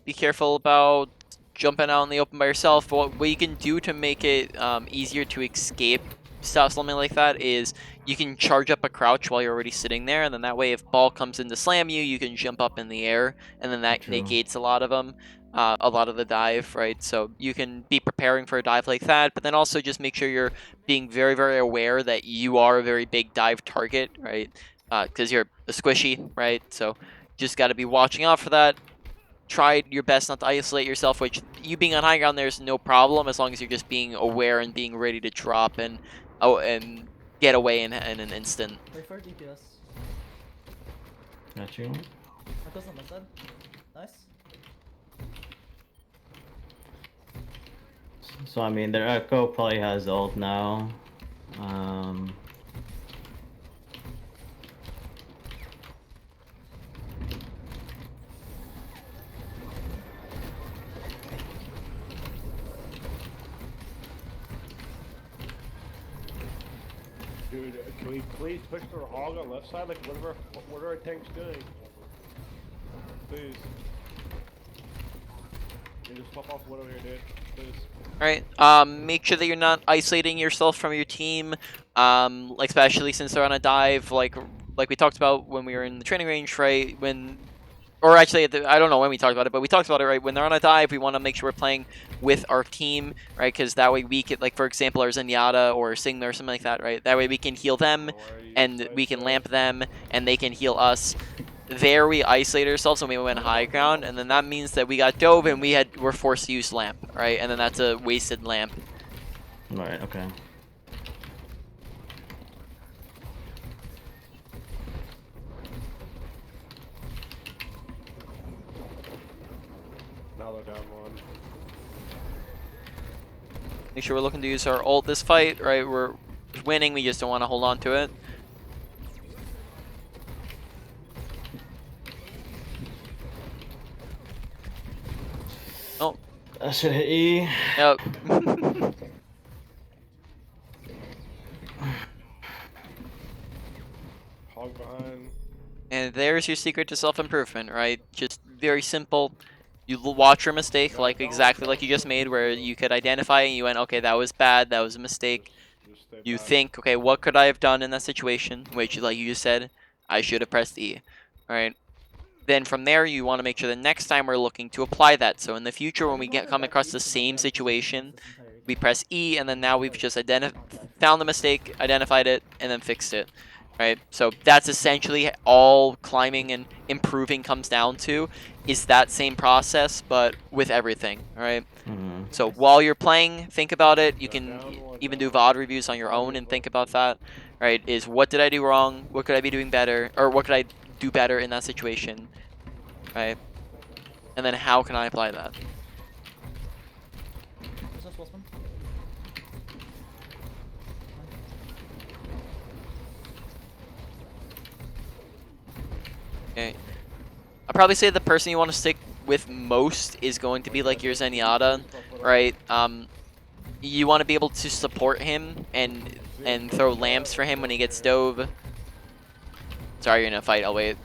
be careful about jumping out in the open by yourself. What you can do to make it easier to escape something like that is you can charge up a crouch while you're already sitting there, and then that way if ball comes in to slam you, you can jump up in the air, and then that negates a lot of them. A lot of the dive, right? So you can be preparing for a dive like that, but then also just make sure you're being very aware that you are a very big dive target, right? Because you're a squishy, right? So just got to be watching out for that. Try your best not to isolate yourself, which you being on high ground there's no problem as long as you're just being aware and being ready to drop and get away in an instant. Wait for DPS. Got you. Echo's on my side. Nice. So I mean, their Echo probably has ult now. Dude, can we please push their hog on left side? Like, what are our tanks doing? Please. Can you just pop off one over here, dude? Please. Alright, make sure that you're not isolating yourself from your team, like especially since they're on a dive, like we talked about when we were in the training range, right? Or actually, I don't know when we talked about it, but we talked about it, right? When they're on a dive, we want to make sure we're playing with our team, right? Because that way we could, like, for example, our Zenyatta or Sigma or something like that, right? That way we can heal them, and we can lamp them, and they can heal us. There we isolate ourselves when we went high ground, and then that means that we got dove and we're forced to use lamp, right? And then that's a wasted lamp. Right. Okay. down one. Make sure we're looking to use our ult this fight, right? We're winning, we just don't want to hold on to it. Oh, That should hit E. yep. Hog behind. And there's your secret to self-improvement, right? Just very simple. You watch your mistake, like exactly like you just made, where you could identify and you went, okay, that was bad, that was a mistake. Just stay You back. think, okay, what could I have done in that situation? Which, like you just said, I should have pressed E, right? Then from there, you want to make sure the next time we're looking to apply that. So in the future, when we come across the same situation, we press E, and then now we've just found the mistake, identified it, and then fixed it, right? So that's essentially all climbing and improving comes down to, is that same process, but with everything, all right? Mhm. So while you're playing, think about it. You can even do VOD reviews on your own and think about that, right? Is what did I do wrong? What could I be doing better? Or what could I do better in that situation, right? And then how can I apply that? Okay. I'll probably say the person you want to stick with most is going to be like your Zenyatta, right? You want to be able to support him and throw lamps for him when he gets dove. Sorry, you're in a fight. I'll wait.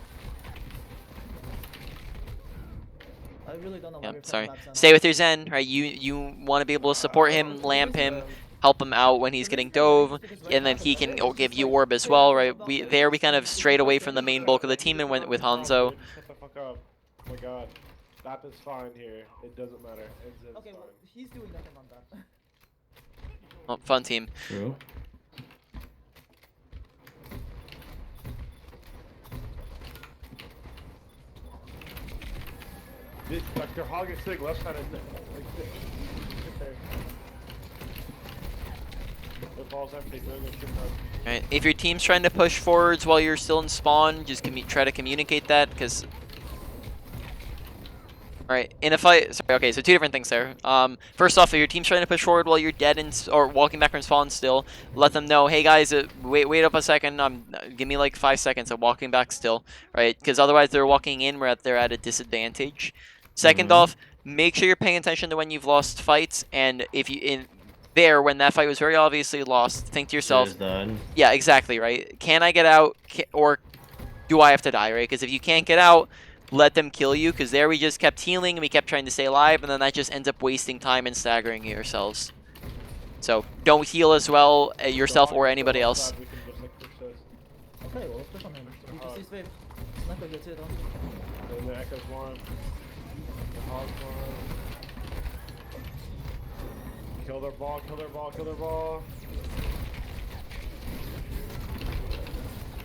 I really don't know why Yeah, you're sorry. playing Zen. Stay with your Zen, right? You want to be able to support him, lamp him, help him out when he's getting dove, and then he can give you orb as well, right? We kind of strayed away from the main bulk of the team and went with Hanzo. Dude, shut the fuck up. Oh my god. That is fine here. It doesn't matter. It's Okay, fine. well, he's doing nothing on that. Oh, fun team. True. Like your hog is sitting left side of like this. Sit there. The ball's empty. Doing a shit ton. Right. If your team's trying to push forwards while you're still in spawn, just try to communicate that, because... Alright, in a fight... Sorry, okay, so two different things there. First off, if your team's trying to push forward while you're dead or walking back from spawn still, let them know, hey guys, wait up a second, give me like 5 seconds, I'm walking back still, right? Because otherwise they're walking in where they're at a disadvantage. Second off, make sure you're paying attention to when you've lost fights, and if you... when that fight was very obviously lost, think to yourself, Should've done. yeah, exactly, right? Can I get out, or do I have to die, right? Because if you can't get out, let them kill you, because there we just kept healing, and we kept trying to stay alive, and then that just ends up wasting time and staggering yourselves. So, don't heal as well, yourself or anybody else. We can just like push this. Okay, well, let's push on him. You can see Swift. Sniper here too, though. And the Echo's one. The hog's one. Kill their ball, kill their ball, kill their ball.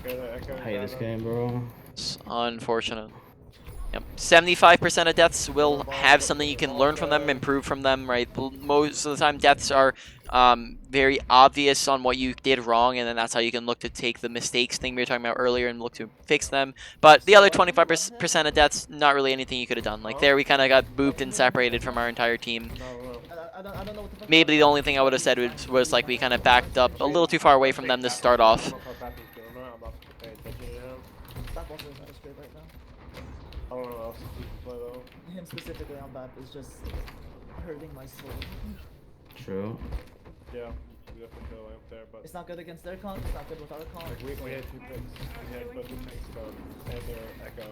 Okay, the Echo. I hate this game, bro. It's unfortunate. Yep. 75% of deaths will have something you can learn from them, improve from them, right? Most of the time, deaths are very obvious on what you did wrong, and then that's how you can look to take the mistakes thing we were talking about earlier and look to fix them. But the other 25% of deaths, not really anything you could have done. Like there, we kind of got booped and separated from our entire team. I don't know what the fuck. Maybe the only thing I would have said was like we kind of backed up a little too far away from them to start off. I'm not paying attention to him. That boss is not straight right now. I don't know what else to play though. Him specifically on that is just hurting my soul. True. Yeah, we definitely feel lamp there, but It's not good against their comp, it's not good with our comp. like we had 2 picks. We had both the tanks done and their Echo.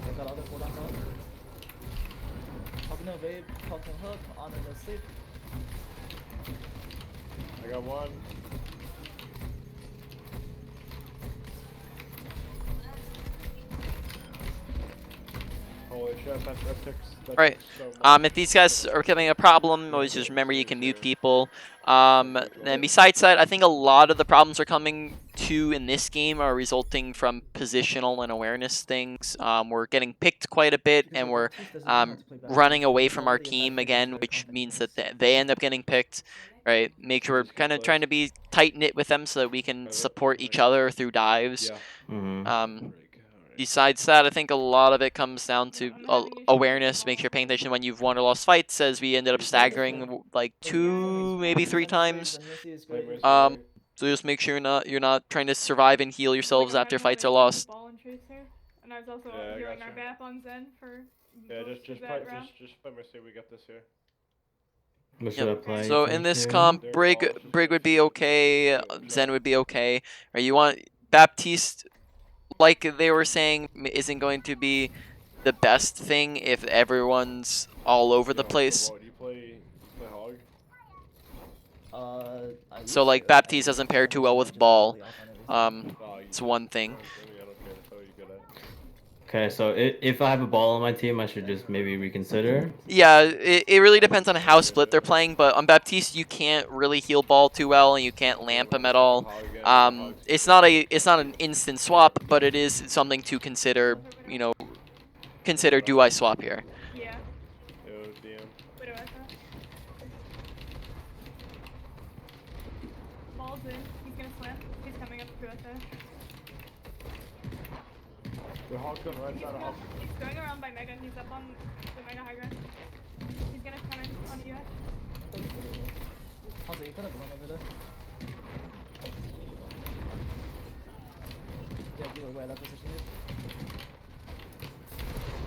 I've got other cooldowns on. Talking no babe, talking hook, honor no sleep. I got one. Holy shit, that Right. takes so much. If these guys are becoming a problem, always just remember you can mute people. And besides that, I think a lot of the problems we're coming to in this game are resulting from positional and awareness things. We're getting picked quite a bit, and we're running away from our team again, which means that they end up getting picked. Right. Make sure we're kind of trying to be tight knit with them so that we can support each other through dives. Yeah. Mm-hmm. besides that, I think a lot of it comes down to awareness. Make sure you're paying attention when you've won or lost fights, as we ended up staggering like 2, maybe 3 times. So just make sure you're not trying to survive and heal yourselves after fights are lost. And I was also Yeah, I healing gotcha. our BAP on Zen for Yeah, most just of play, that round. just play my say we got this here. What should I play? So you in think, this here? comp, They're Brig all just would be just okay, do it, Zen so. would be okay. Or you want Baptiste, like they were saying, isn't going to be the best thing if everyone's all over the place. Do you play Hog? So like Baptiste doesn't pair too well with Ball. It's one thing. I don't care. That's all you good at. Okay, so if I have a ball on my team, I should just maybe reconsider. Yeah, it really depends on how split they're playing, but on Baptiste you can't really heal Ball too well, and you can't lamp him at all. It's not an instant swap, but it is something to consider. You know, consider, do I swap here? Yeah. Yo, DM. Widow Echo. Ball's in. He's gonna slam. He's coming up to us there. The Hog's going right side of Hog. He's going around by Mega. He's up on the Mega high ground. He's gonna come in on you guys.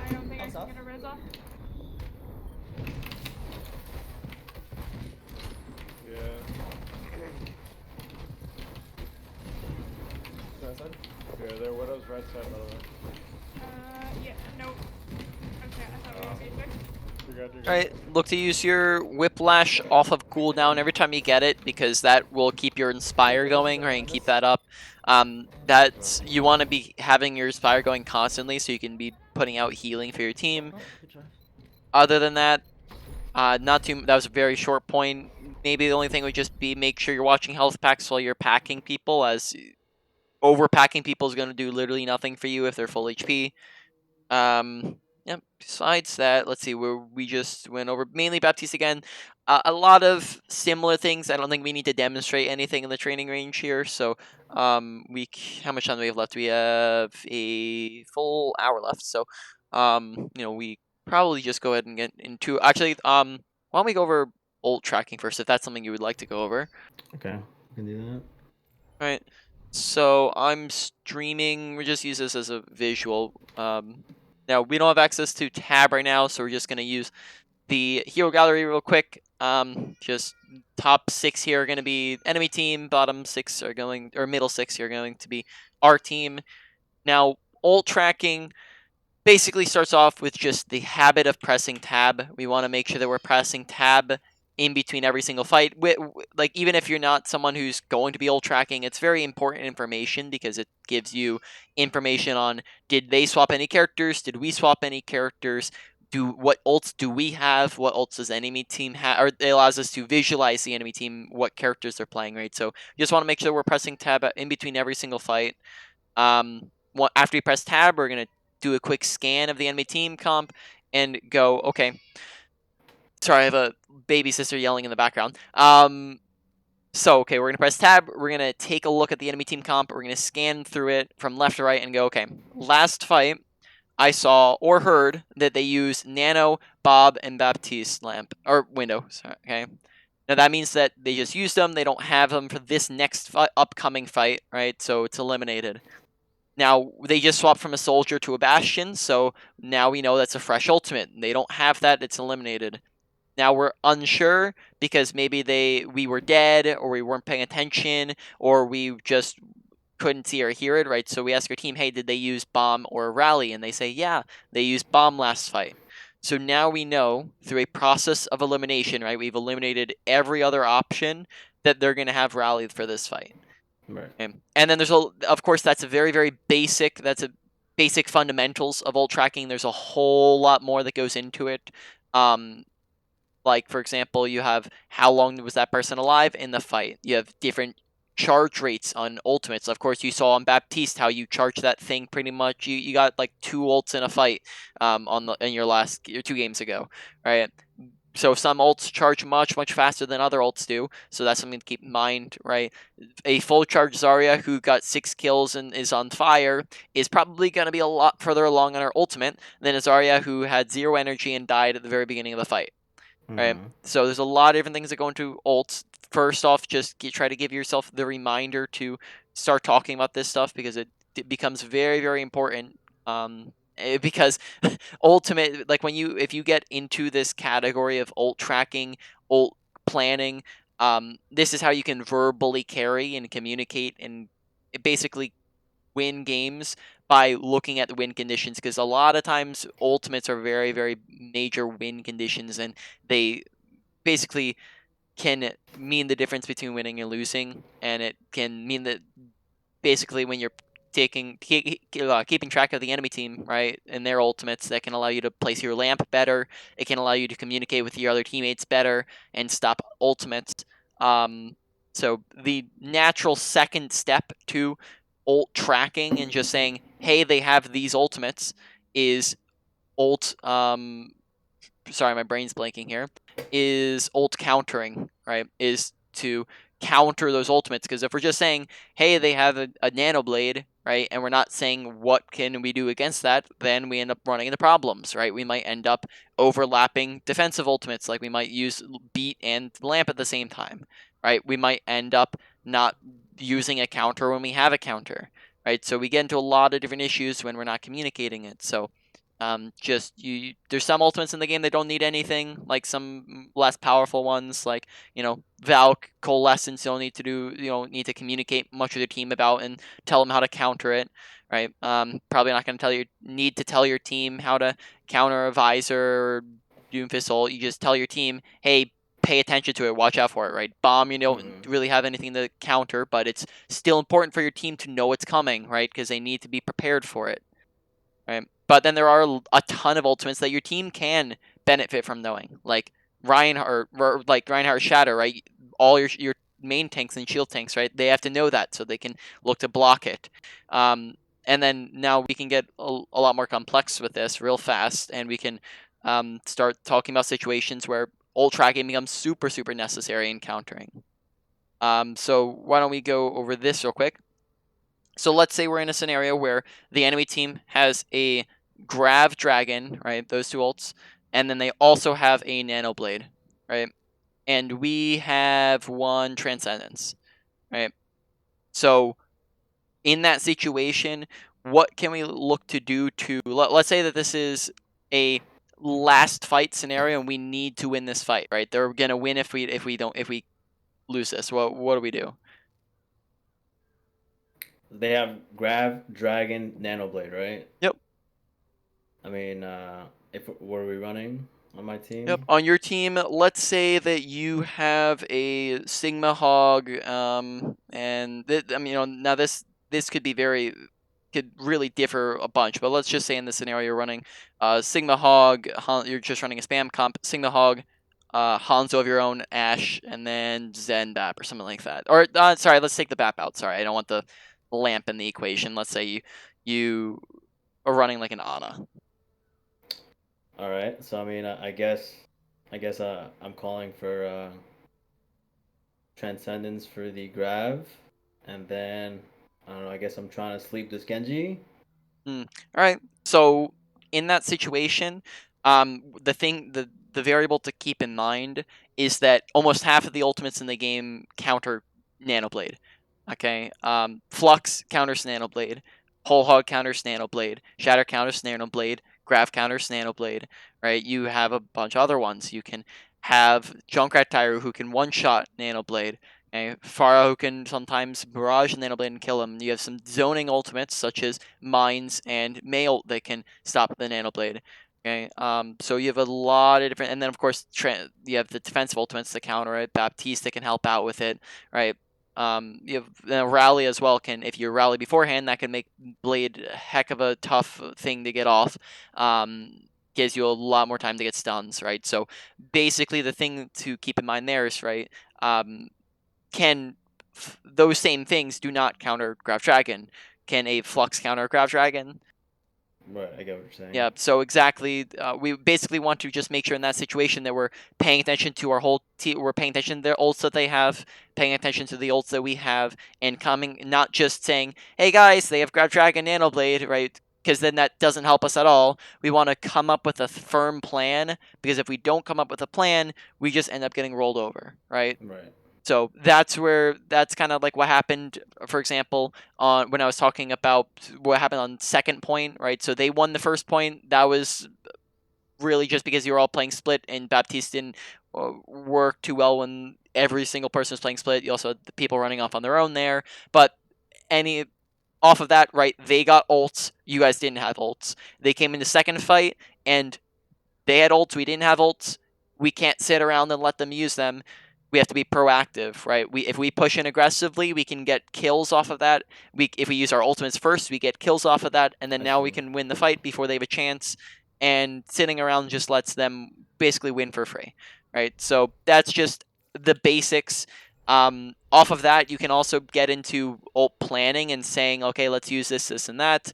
I don't think I can get a res off. Yeah. Yeah, their Widow's right side, by the way. Yeah, nope. Okay, I thought we were Matrix. You're good. Alright, look to use your Whiplash off of cooldown every time you get it, because that will keep your Inspire going, right, and keep that up. That's, you want to be having your Inspire going constantly so you can be putting out healing for your team. Other than that, that was a very short point. Maybe the only thing would just be make sure you're watching health packs while you're packing people, as overpacking people is going to do literally nothing for you if they're full HP. Yeah, besides that, let's see, where we just went over mainly Baptiste again. A lot of similar things. I don't think we need to demonstrate anything in the training range here. So, how much time do we have left? We have a full hour left. So, we probably just go ahead and get into. Actually, why don't we go over ult tracking first, if that's something you would like to go over? Okay, we can do that. All right. So I'm streaming. We just use this as a visual. Now we don't have access to tab right now, so we're just gonna use the hero gallery real quick. Just top 6 here are gonna be enemy team. Bottom 6 are going, or middle 6 here are going to be our team. Now ult tracking basically starts off with just the habit of pressing tab. We want to make sure that we're pressing tab in between every single fight. Like, even if you're not someone who's going to be ult tracking, it's very important information because it gives you information on, did they swap any characters? Did we swap any characters? What ults do we have? What ults does enemy team have? Or it allows us to visualize the enemy team, what characters they're playing, right? So you just want to make sure we're pressing tab in between every single fight. After you press tab, we're going to do a quick scan of the enemy team comp and go, okay. Sorry, I have a baby sister yelling in the background. So, okay, we're going to press tab. We're going to take a look at the enemy team comp. We're going to scan through it from left to right and go, okay, last fight, I saw or heard that they use Nano, Bob, and Baptiste lamp, or window, sorry, okay? Now, that means that they just used them. They don't have them for this next upcoming fight, right? So, it's eliminated. Now, they just swapped from a soldier to a bastion, so now we know that's a fresh ultimate. They don't have that, it's eliminated. Now we're unsure because maybe we were dead, or we weren't paying attention, or we just couldn't see or hear it, right? So we ask our team, hey, did they use bomb or rally? And they say, yeah, they used bomb last fight. So now we know through a process of elimination, right? We've eliminated every other option that they're going to have rally for this fight. Right. Okay. And then of course, that's a very, very basic, basic fundamentals of ult tracking. There's a whole lot more that goes into it. Like, for example, you have how long was that person alive in the fight. You have different charge rates on ultimates. Of course, you saw on Baptiste how you charge that thing pretty much. You got like 2 ults in a fight in your 2 games ago, right? So some ults charge much faster than other ults do, so that's something to keep in mind, right? A full charge Zarya who got 6 kills and is on fire is probably going to be a lot further along on her ultimate than a Zarya who had 0 energy and died at the very beginning of the fight, right? So there's a lot of different things that go into ults. First off, just try to give yourself the reminder to start talking about this stuff because it becomes very important. Because ultimate, like if you get into this category of ult tracking, ult planning, this is how you can verbally carry and communicate and basically win games by looking at the win conditions, because a lot of times ultimates are very major win conditions, and they basically can mean the difference between winning and losing, and it can mean that basically when you're keeping track of the enemy team, right, and their ultimates, that can allow you to place your lamp better. It can allow you to communicate with your other teammates better and stop ultimates. So the natural second step to ult tracking and just saying, hey, they have these ultimates, is ult sorry, my brain's blanking here, is ult countering, right? Is to counter those ultimates. Because if we're just saying, hey, they have a nano blade, right, and we're not saying what can we do against that, then we end up running into problems, right? We might end up overlapping defensive ultimates, like we might use beat and lamp at the same time, right? We might end up not using a counter when we have a counter, right? So we get into a lot of different issues when we're not communicating it. So there's some ultimates in the game that don't need anything, like some less powerful ones, like Valk Coalescence. You don't need to communicate much with your team about and tell them how to counter it, right? Probably not going to need to tell your team how to counter a Visor or Doomfist ult. You just tell your team, hey, pay attention to it, watch out for it, right? Bomb, you don't really have anything to counter, but it's still important for your team to know it's coming, right? Because they need to be prepared for it. Right? But then there are a ton of ultimates that your team can benefit from knowing, like Reinhardt, or like Reinhardt Shatter, right? All your main tanks and shield tanks, right? They have to know that so they can look to block it. And then now we can get a lot more complex with this real fast, and we can start talking about situations where ult tracking becomes super necessary in countering. So why don't we go over this real quick? So let's say we're in a scenario where the enemy team has a Grav Dragon, right? Those 2 ults, and then they also have a Nano Blade, right? And we have 1 Transcendence, right? So in that situation, what can we look to do to let's say that this is a last fight scenario and we need to win this fight, right? They're gonna win if we lose this. What do we do? They have Grav, Dragon, Nanoblade, right? Yep. I mean, if what are we running on my team? Yep. On your team, let's say that you have a Sigma Hog, and now this could really differ a bunch, but let's just say in this scenario you're running Sigma Hog, you're just running a spam comp, Sigma Hog, Hanzo of your own, Ashe, and then Zen Bap or something like that. Or sorry, let's take the Bap out. Sorry, I don't want the lamp in the equation. Let's say you are running like an Ana. All right. So I mean, I guess I'm calling for Transcendence for the Grav, and then I don't know. I guess I'm trying to sleep this Genji. All right. So in that situation, the variable to keep in mind is that almost half of the ultimates in the game counter Nanoblade. Okay. Flux counters Nanoblade. Whole Hog counters Nanoblade. Shatter counters Nanoblade. Grav counters Nanoblade. Right. You have a bunch of other ones. You can have Junkrat Tyru who can one-shot Nanoblade. Okay. Pharah who can sometimes barrage Nanoblade and kill him. You have some zoning ultimates such as Mines and Mail that can stop the Nanoblade. Okay, so you have a lot of different, and then of course you have the defensive ultimates to counter it. Baptiste that can help out with it, right? You have rally as well. If you rally beforehand, that can make Blade a heck of a tough thing to get off. Gives you a lot more time to get stuns, right? So basically, the thing to keep in mind there is right. Those same things do not counter Grav Dragon? Can a Flux counter Grav Dragon? Right, I get what you're saying. Yeah, so exactly, we basically want to just make sure in that situation that we're paying attention to our whole team, we're paying attention to their ults that they have, paying attention to the ults that we have, and coming, not just saying, hey guys, they have Grab Dragon Nano Blade, right? Because then that doesn't help us at all. We want to come up with a firm plan, because if we don't come up with a plan, we just end up getting rolled over, right? Right. So that's kind of like what happened, for example, on when I was talking about what happened on second point, right? So they won the first point. That was really just because you were all playing split, and Baptiste didn't work too well when every single person was playing split. You also had the people running off on their own there. But any off of that, right? They got ults. You guys didn't have ults. They came in the second fight, and they had ults. We didn't have ults. We can't sit around and let them use them. We have to be proactive, right? If we push in aggressively, we can get kills off of that. If we use our ultimates first, we get kills off of that, and then now we can win the fight before they have a chance. And sitting around just lets them basically win for free, right? So that's just the basics. Off of that, you can also get into ult planning and saying, okay, let's use this, this, and that.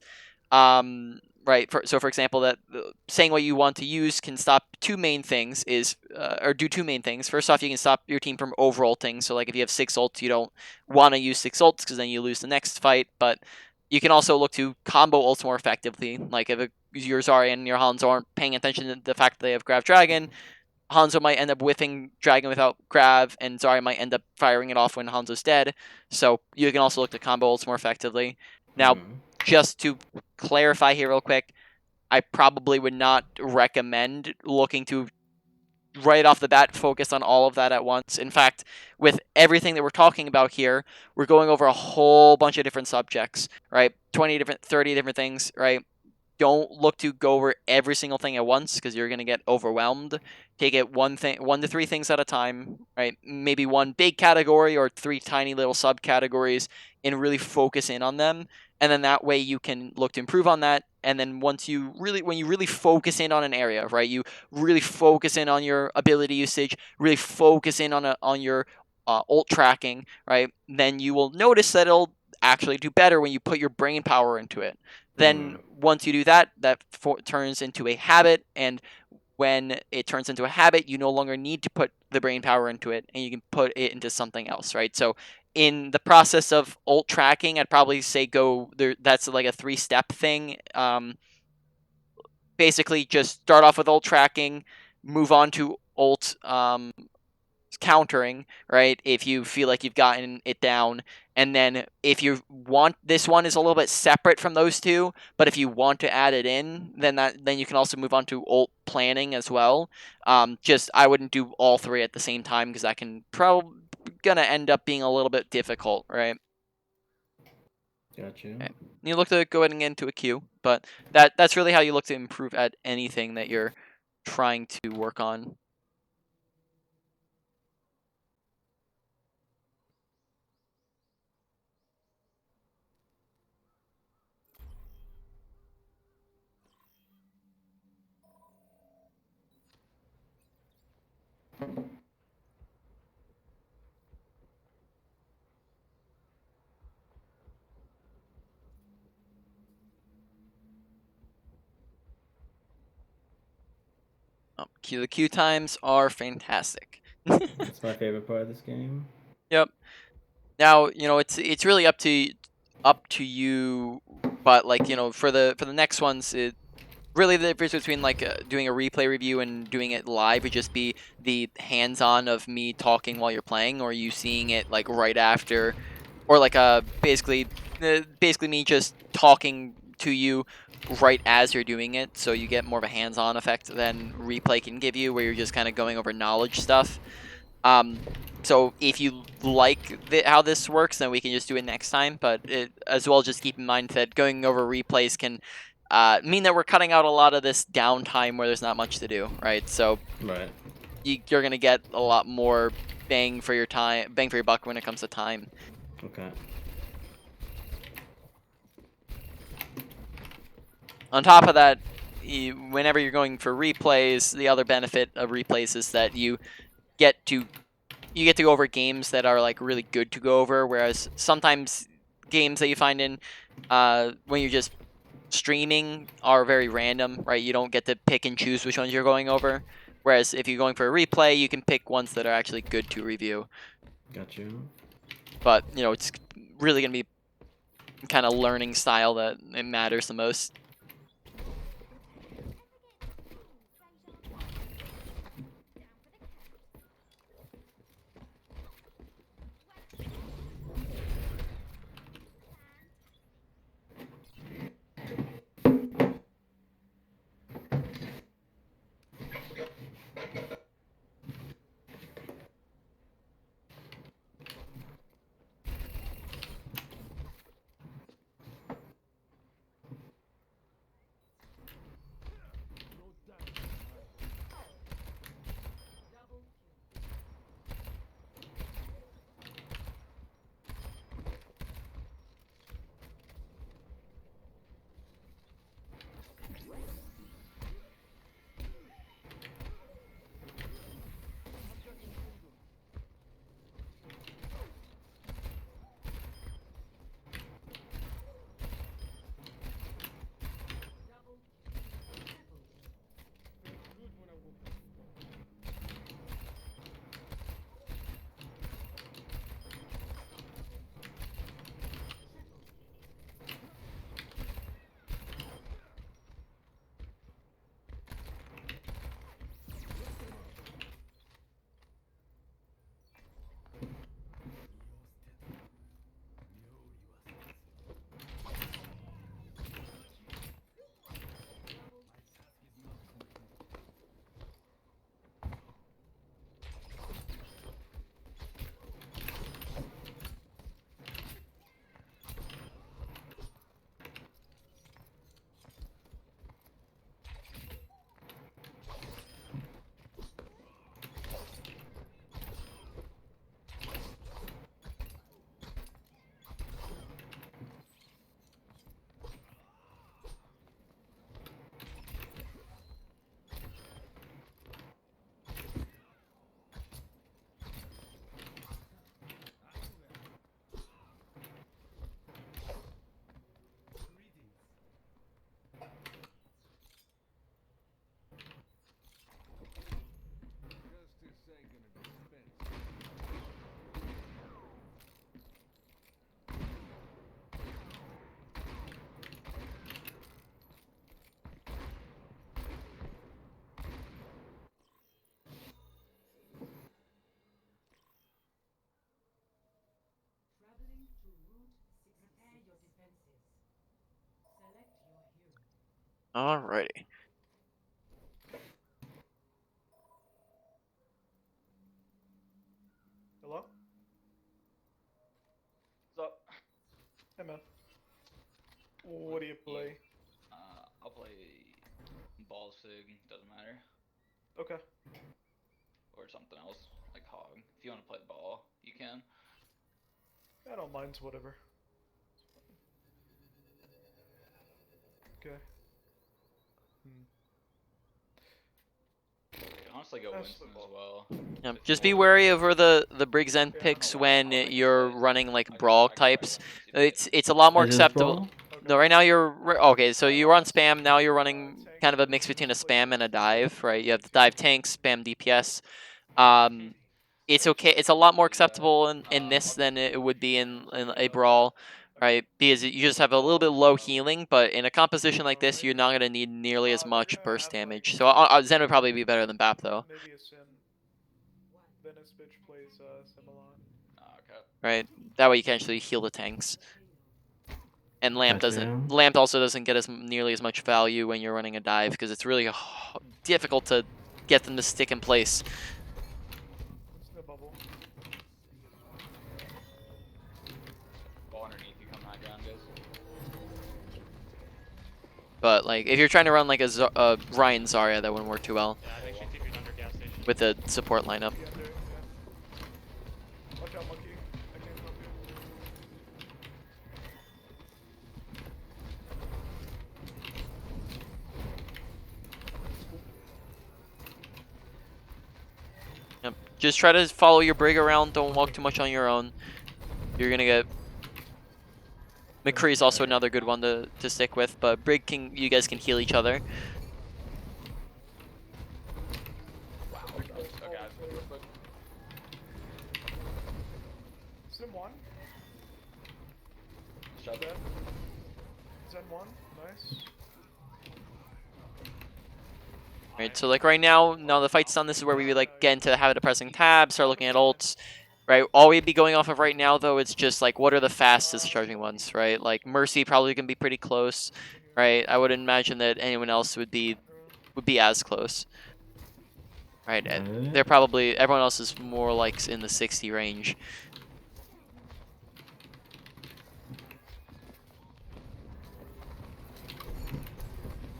Right. So, for example, that saying what you want to use can stop two main things or do two main things. First off, you can stop your team from over ulting. So, like if you have 6 ults, you don't want to use 6 ults because then you lose the next fight. But you can also look to combo ults more effectively. Like if your Zarya and your Hanzo aren't paying attention to the fact that they have Grab Dragon, Hanzo might end up whiffing Dragon without Grab, and Zarya might end up firing it off when Hanzo's dead. So you can also look to combo ults more effectively. Now, just to clarify here real quick, I probably would not recommend looking to right off the bat focus on all of that at once. In fact, with everything that we're talking about here, we're going over a whole bunch of different subjects, right? 30 different things, right? Don't look to go over every single thing at once because you're going to get overwhelmed. Take it one to three things at a time, right? Maybe one big category or 3 tiny little subcategories, and really focus in on them. And then that way you can look to improve on that. And then when you really focus in on an area, right? You really focus in on your ability usage, really focus in on your ult tracking, right? Then you will notice that it'll actually do better when you put your brain power into it. Then once you do that, turns into a habit, and when it turns into a habit, you no longer need to put the brain power into it, and you can put it into something else, right? So in the process of ult tracking, I'd probably say go there. That's like a 3-step thing. Basically, just start off with ult tracking, move on to ult countering, right? If you feel like you've gotten it down, and then if you want, this one is a little bit separate from those two, but if you want to add it in, then you can also move on to ult planning as well. Just I wouldn't do all 3 at the same time because that can probably gonna end up being a little bit difficult, right? Gotcha. Okay. You look to go ahead and get into a queue, but that's really how you look to improve at anything that you're trying to work on. The queue times are fantastic. That's my favorite part of this game. Yep. Now, it's really up to you, but like, for the next ones, really the difference between like doing a replay review and doing it live would just be the hands-on of me talking while you're playing, or you seeing it like right after, or like basically me just talking to you right as you're doing it, so you get more of a hands-on effect than replay can give you, where you're just kind of going over knowledge stuff. So if you like how this works, then we can just do it next time. But as well, just keep in mind that going over replays can mean that we're cutting out a lot of this downtime where there's not much to do, right? So you're gonna get a lot more bang for your buck when it comes to time. Okay. On top of that, whenever you're going for replays, the other benefit of replays is that you get to go over games that are like really good to go over, whereas sometimes games that you find in when you're just streaming are very random, right? You don't get to pick and choose which ones you're going over. Whereas if you're going for a replay, you can pick ones that are actually good to review. Got you. But, you know, it's really going to be kind of learning style that it matters the most. Alrighty. Hello? What's up? Hey man. What do you play? I'll play ball sig, doesn't matter. Okay. Or something else, like hog. If you want to play ball, you can. I don't mind, whatever. Okay. You can honestly go That's Winston as football. well. Yeah, if just you be want. wary over the Briggs End Yeah, I picks know. when I'll make you're it. running like I brawl can try types. it, see if It's a lot more Is this acceptable. brawl? No, right now okay. So you were on spam. Now you're running kind of a mix between a spam and a dive, right? You have the dive tank, spam DPS. It's okay. It's a lot more acceptable in this than it would be in a brawl, right? Because you just have a little bit low healing, but in a composition like this, you're not gonna need nearly as much burst damage. So Zen would probably be better than Bap though, Maybe a Sin. Venice bitch plays Similon. Okay. right? That way you can actually heal the tanks. And Lamp Gotcha. doesn't. Lamp also doesn't get nearly as much value when you're running a dive because it's really difficult to get them to stick in place. It's in the bubble. Ball underneath you, come high ground, guys. But like, if you're trying to run like a Ryan Zarya, that wouldn't work too well Yeah, I think she TP'd under gas station. with the support lineup. Yeah, under it, yeah. Watch out, monkey. I can't help you. Yep. Just try to follow your Brig around. Don't walk too much on your own. You're gonna get McCree is also another good one to stick with, but Brig you guys can heal each other. Okay, guys, quick. Zen 1. Shut Dead. Zen 1. Nice. Right, so like right now the fight's done. This is where we like get into the habit of pressing tab, start looking at ults. Right, all we'd be going off of right now though, it's just like what are the fastest charging ones, right? Like Mercy probably gonna be pretty close, right? I wouldn't imagine that anyone else would be as close. Right, and they're probably everyone else is more like in the 60 range.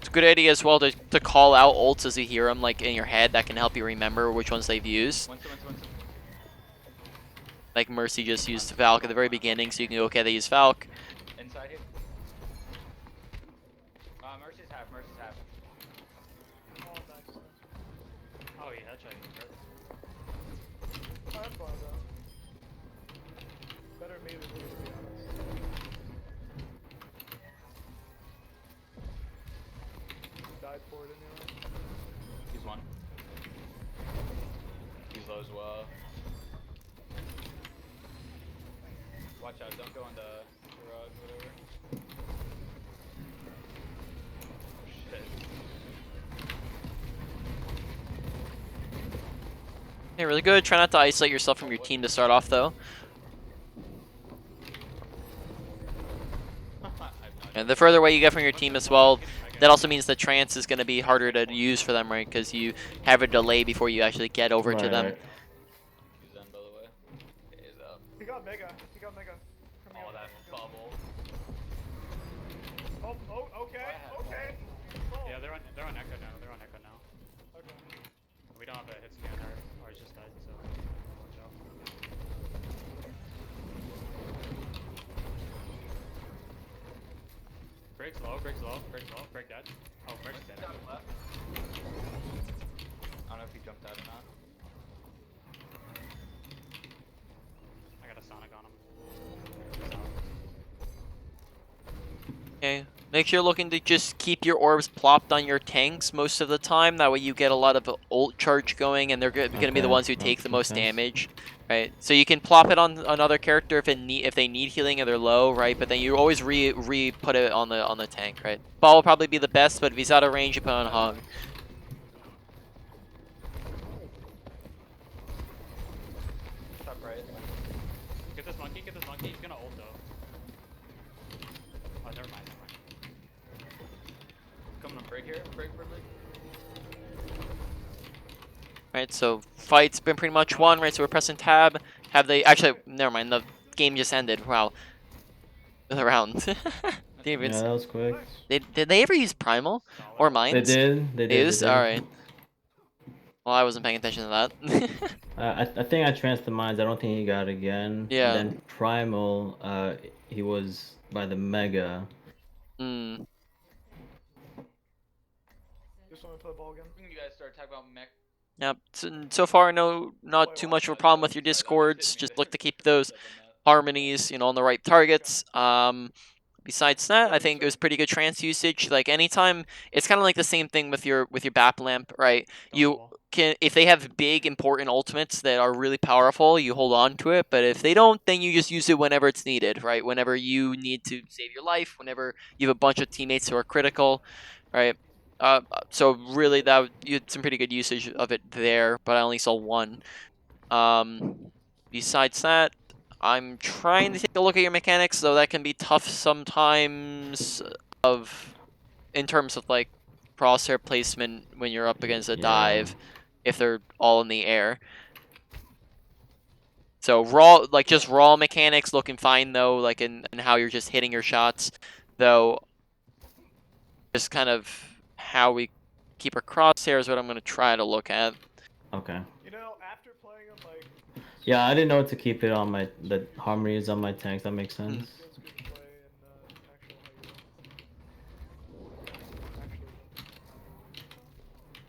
It's a good idea as well to call out ults as you hear them like in your head. That can help you remember which ones they've used. Winston. Like Mercy just used Valk at the very beginning, so you can go, okay, they use Valk. Inside here. Mercy's half. Oh, nice. Oh, yeah, that's right. I'm fine though. Better me than you, to be honest. Died for it anyway. He's one. He's low as well. Watch out, don't go into garage, whatever. Oh shit. Okay, really good. Try not to isolate yourself from your team to start off though. And the further away you get from your team as well, that also means the trance is going to be harder to use for them, right? Because you have a delay before you actually get over to them. He's in, by the way. He's up. He got mega. Coming Oh, up. that bubble. Oh, okay. Oh. Yeah, they're on Echo now. Okay. We don't have a hit scan or he's just dead, so watch out. Break's low, break dead. Oh, break's dead. Down left. I don't know if he jumped out or not. I got a Sonic on him. Okay. Make sure you're looking to just keep your orbs plopped on your tanks most of the time. That way you get a lot of ult charge going, and they're going to be the ones who take the most damage, right? So you can plop it on another character if they need healing or they're low, right? But then you always put it on the tank, right? Ball will probably be the best, but if he's out of range, you put on Hog. Top right. Get this monkey, he's gonna ult though. Oh, never mind. Coming on break here. Break. Right, so fight's been pretty much won, right? So we're pressing tab. Have they actually? Never mind. The game just ended. Wow. The round. Yeah, that was quick. Did they ever use Primal or Mines? They did. They did. All right. Well, I wasn't paying attention to that. I think I transferred the mines. I don't think he got it again. Yeah. And then Primal, he was by the Mega. Hmm. Just want to play ball again. You guys start talking about mech. Yep. So far, not too much of a problem with your discords. Just look to keep those harmonies, on the right targets. Besides that, I think it was pretty good trance usage. Like anytime, it's kind of like the same thing with your BAP lamp, right? You can, if they have big important ultimates that are really powerful, you hold on to it. But if they don't, then you just use it whenever it's needed, right? Whenever you need to save your life, whenever you have a bunch of teammates who are critical, right? So really, you had some pretty good usage of it there, but I only saw one. Besides that, I'm trying to take a look at your mechanics, though that can be tough sometimes. In terms of like crosshair placement when you're up against a dive, if they're all in the air. So just raw mechanics looking fine though, like in how you're just hitting your shots, though. Just kind of how we keep our crosshairs, what I'm going to try to look at. Okay. After playing him, like... Yeah, I didn't know to keep it on the harmonies on my tanks. That makes sense. Feels good to play in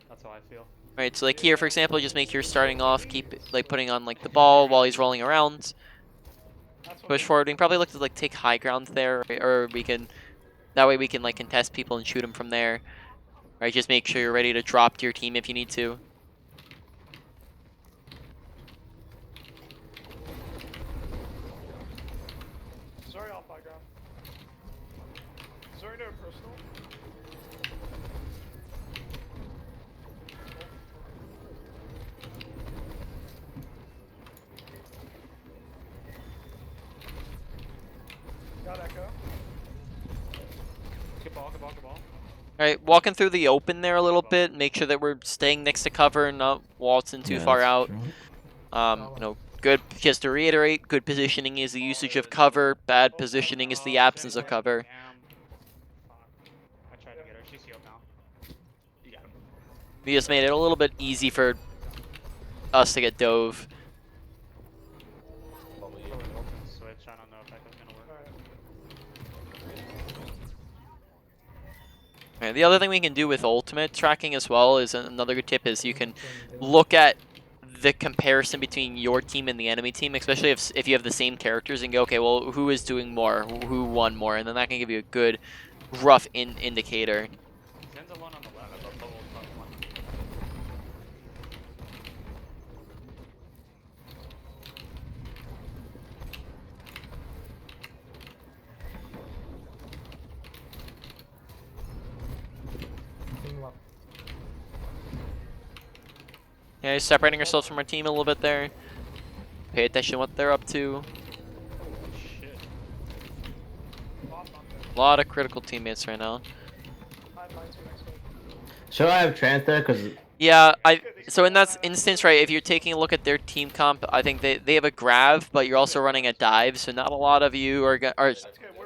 That's how I feel. Right, so like here, for example, just make sure you're starting off, keep like putting on like the ball while he's rolling around. That's what push they- forward. We can probably look to like take high ground there, or we can. That way we can like contest people and shoot them from there. Right, just make sure you're ready to drop to your team if you need to. Sorry, off high ground. Sorry, no personal. Got echo. Good ball, good ball, good ball. Alright, walking through the open there a little bit, make sure that we're staying next to cover and not waltzing too far that's out. true. You know, good, just to reiterate, good positioning is the usage of cover, bad positioning is the absence of cover. Damn. Fuck. I tried to get her. She's healed now. You got him. We just made it a little bit easy for us to get dove. Probably. Switch. I don't know if that was gonna work. Alright, the other thing we can do with ultimate tracking as well is another good tip is you can look at the comparison between your team and the enemy team, especially if you have the same characters, and go, okay, well, who is doing more, who won more, and then that can give you a good rough indicator. Zen's alone on the left. But bubble top one. Yeah, separating ourselves from our team a little bit there. Pay attention what they're up to. Shit. A lot of critical teammates right now. Should I have trans there? Cause Yeah, so in that instance, right, if you're taking a look at their team comp, I think they have a grav, but you're also running a dive, so not a lot of you are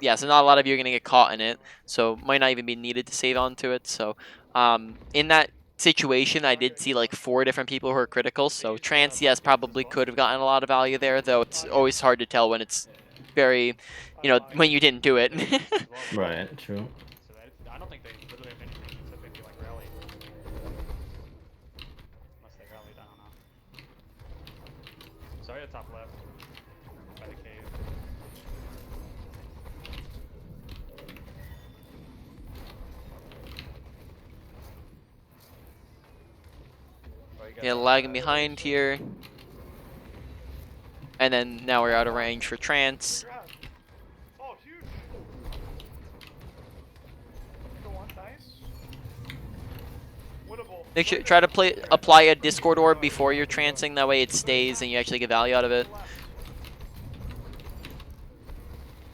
yeah, so not a lot of you are gonna get caught in it, so might not even be needed to save onto it. So, in that situation, I did see like 4 different people who are critical. So trans, yes, probably could have gotten a lot of value there, though it's always hard to tell when it's very, you know, when you didn't do it. right, true. So that, I don't think they literally have anything except maybe like rally. Unless they rallied, I don't know. Sorry, the top left. By the cave. Yeah, lagging behind here. And then now we're out of range for trance. Oh, huge. Go on, nice. Winnable. Make sure try to apply a Discord orb before you're trancing. That way it stays and you actually get value out of it.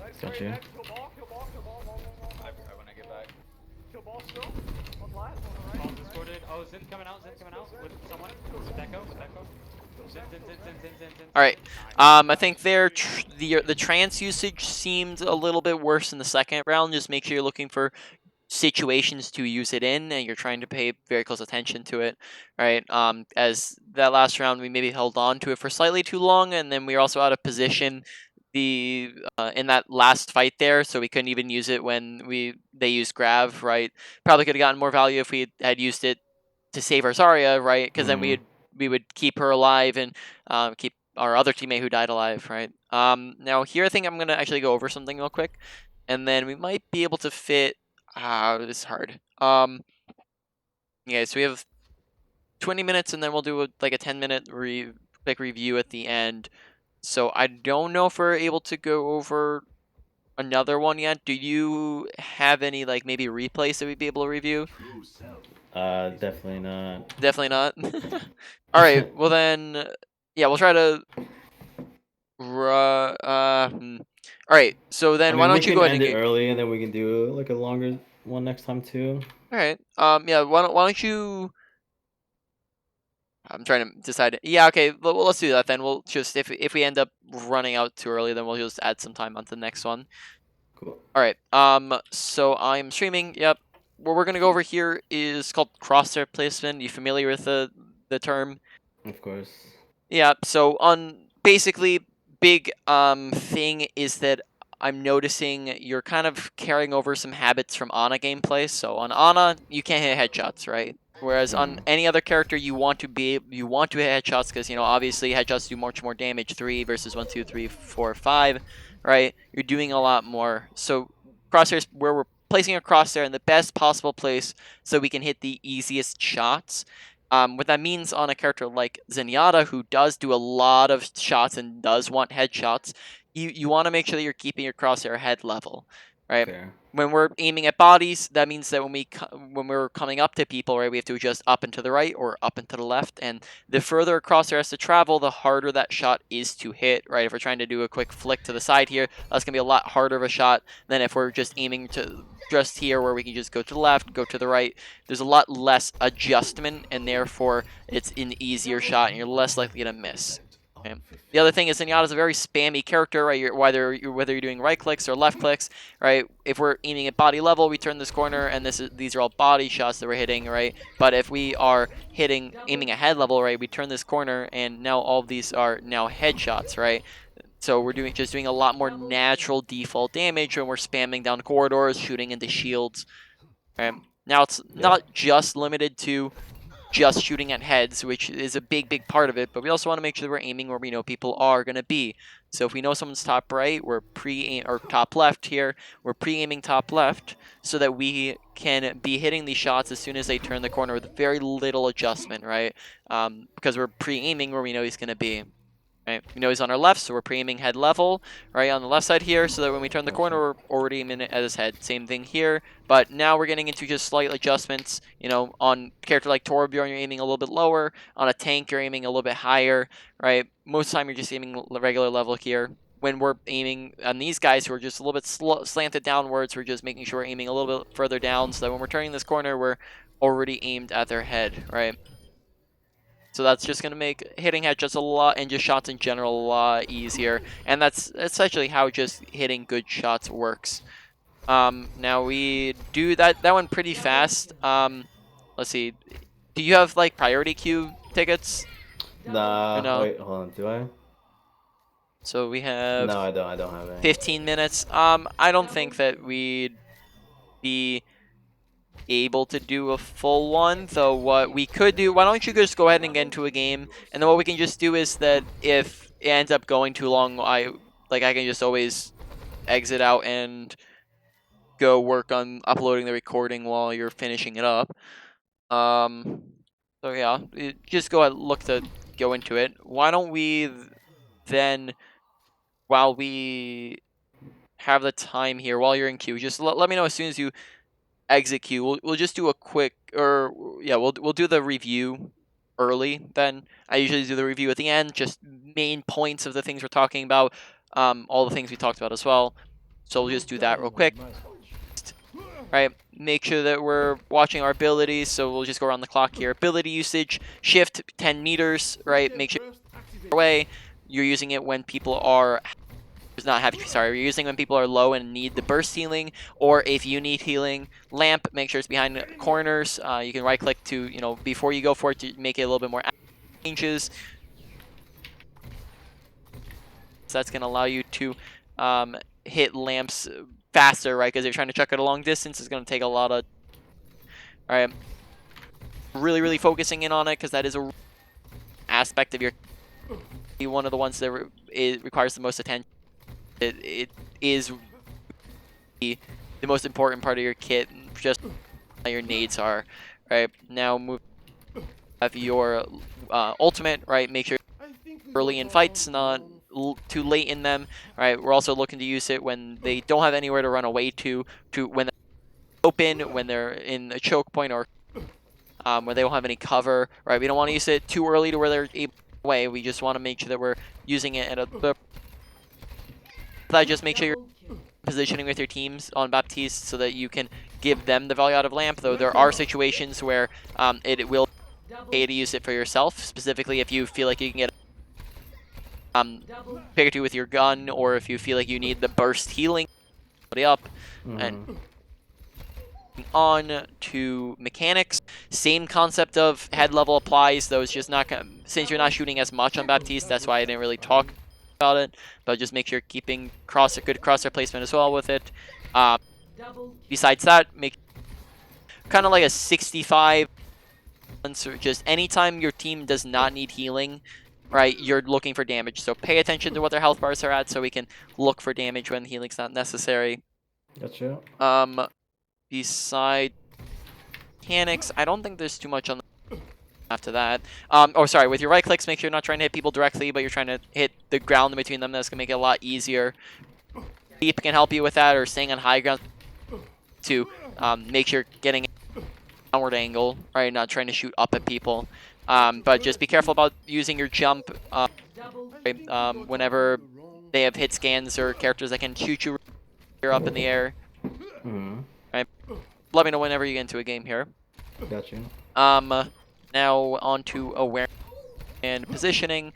Nice, Got sorry, you. Ned. Kill ball, kill ball, kill ball, ball, ball, ball. I when I get back. Kill ball still. One last, one Ball right. discorded. Oh, Zen's coming out. Zen's coming out with someone. With Echo. With Echo. Zen. All right. I think the trance usage seemed a little bit worse in the second round. Just make sure you're looking for situations to use it in, and you're trying to pay very close attention to it, right? As that last round, we maybe held on to it for slightly too long, and then we were also out of position in that last fight there, so we couldn't even use it when they used grav, right? Probably could have gotten more value if we had used it to save our Zarya, right? Because then we would keep her alive and keep our other teammate who died alive, right? Now here I think I'm gonna actually go over something real quick, and then we might be able to fit. This is hard. Yeah, so we have 20 minutes, and then we'll do like a 10-minute quick review at the end. So I don't know if we're able to go over another one yet. Do you have any like maybe replays that we'd be able to review? Definitely not. Definitely not. All right. Well then, yeah, we'll try to. All right. So then, why don't you go ahead and end it get early, and then we can do like a longer one next time too. All right. Yeah. Why don't you? I'm trying to decide. Yeah. Okay. Well, let's do that then. We'll just if we end up running out too early, then we'll just add some time onto the next one. Cool. All right. So I'm streaming. Yep. What we're gonna go over here is called Crosstail Placement. You familiar with the term? Of course. Yeah. So on basically big thing is that I'm noticing you're kind of carrying over some habits from Ana gameplay. So on Ana, you can't hit headshots, right? Whereas on any other character, you want to hit headshots because obviously headshots do much more damage. 3 versus 1, 2, 3, 4, 5, right? You're doing a lot more. So crosshairs, where we're placing a crosshair in the best possible place so we can hit the easiest shots. What that means on a character like Zenyatta, who does do a lot of shots and does want headshots, you want to make sure that you're keeping your crosshair head level, right? Fair. When we're aiming at bodies, that means that when we're coming up to people, right, we have to adjust up and to the right or up and to the left. And the further a crosshair has to travel, the harder that shot is to hit, right? If we're trying to do a quick flick to the side here, that's gonna be a lot harder of a shot than if we're just aiming to just here, where we can just go to the left, go to the right. There's a lot less adjustment, and therefore it's an easier shot, and you're less likely to miss. Okay. The other thing is Zenyatta is a very spammy character, right? Whether you're doing right clicks or left clicks, right? If we're aiming at body level, we turn this corner, and these are all body shots that we're hitting, right? But if we are aiming at head level, right, we turn this corner, and now all of these are now headshots, right? So we're just doing a lot more natural default damage when we're spamming down corridors, shooting into shields. Right? Now it's not just limited to just shooting at heads, which is a big part of it, but we also want to make sure that we're aiming where we know people are going to be. So if we know someone's top right, we're or top left here, we're pre-aiming top left so that we can be hitting these shots as soon as they turn the corner with very little adjustment, right? Because we're pre-aiming where we know he's going to be. Right? We know he's on our left, so we're pre-aiming head level, right, on the left side here, so that when we turn the corner, we're already aiming at his head. Same thing here, but now we're getting into just slight adjustments. On a character like Torbjorn, you're aiming a little bit lower. On a tank, you're aiming a little bit higher, right? Most of the time, you're just aiming regular level here. When we're aiming on these guys who are just a little bit slanted downwards, we're just making sure we're aiming a little bit further down, so that when we're turning this corner, we're already aimed at their head, right? So that's just going to make hitting headshots a lot, and just shots in general, a lot easier. And that's essentially how just hitting good shots works. Now we do that one pretty fast. Let's see. Do you have like priority queue tickets? Nah, no? wait, hold on, do I? So we have No, I don't have any. 15 minutes. I don't think that we'd be able to do a full one, though. What we could do, why don't you just go ahead and get into a game, and then what we can just do is that if it ends up going too long, I can just always exit out and go work on uploading the recording while you're finishing it up. So yeah, just go ahead, look to go into it. Why don't we then, while we have the time here, while you're in queue, just let me know as soon as you exit queue. We'll just do a quick, we'll do the review early. Then I usually do the review at the end, just main points of the things we're talking about, all the things we talked about as well. So we'll just do that real quick. Right, make sure that we're watching our abilities. So we'll just go around the clock here. Ability usage: shift 10 meters. Right, make sure away. You're using it when people are you're using when people are low and need the burst healing, or if you need healing. Lamp, make sure it's behind corners. You can right click to, before you go for it, to make it a little bit more changes. So that's going to allow you to hit lamps faster, right? Because if you're trying to chuck it a long distance, it's going to take a lot of... Alright. Really focusing in on it, because that is a aspect of your... one of the ones that requires the most attention. It is the most important part of your kit, just how your nades are. Right, now move have your ultimate, right? Make sure early in fights, not too late in them. Right, we're also looking to use it when they don't have anywhere to run away to when they're open, when they're in a choke point, or where they don't have any cover. Right, we don't want to use it too early to where they're able to run away. We just want to make sure that we're using it at a just make sure you're positioning with your teams on Baptiste so that you can give them the value out of lamp, though there are situations where it will pay to use it for yourself, specifically if you feel like you can get pick or two with your gun, or if you feel like you need the burst healing up. And on to mechanics, same concept of head level applies, though it's just not since you're not shooting as much on Baptiste, that's why I didn't really talk about it, but just make sure you're keeping good crosshair placement as well with it. Besides that, make kind of like a 65 So just anytime your team does not need healing, right, you're looking for damage. So pay attention to what their health bars are at so we can look for damage when healing's not necessary. Gotcha. Beside mechanics, I don't think there's too much on the after that. Oh, sorry, with your right clicks, make sure you're not trying to hit people directly, but you're trying to hit the ground in between them. That's going to make it a lot easier. Deep can help you with that, or staying on high ground to make sure you're getting an downward angle, right? Not trying to shoot up at people. But just be careful about using your jump whenever they have hit scans or characters that can shoot you up in the air. Right? Let me know whenever you get into a game here. Gotcha. Now on to awareness and positioning.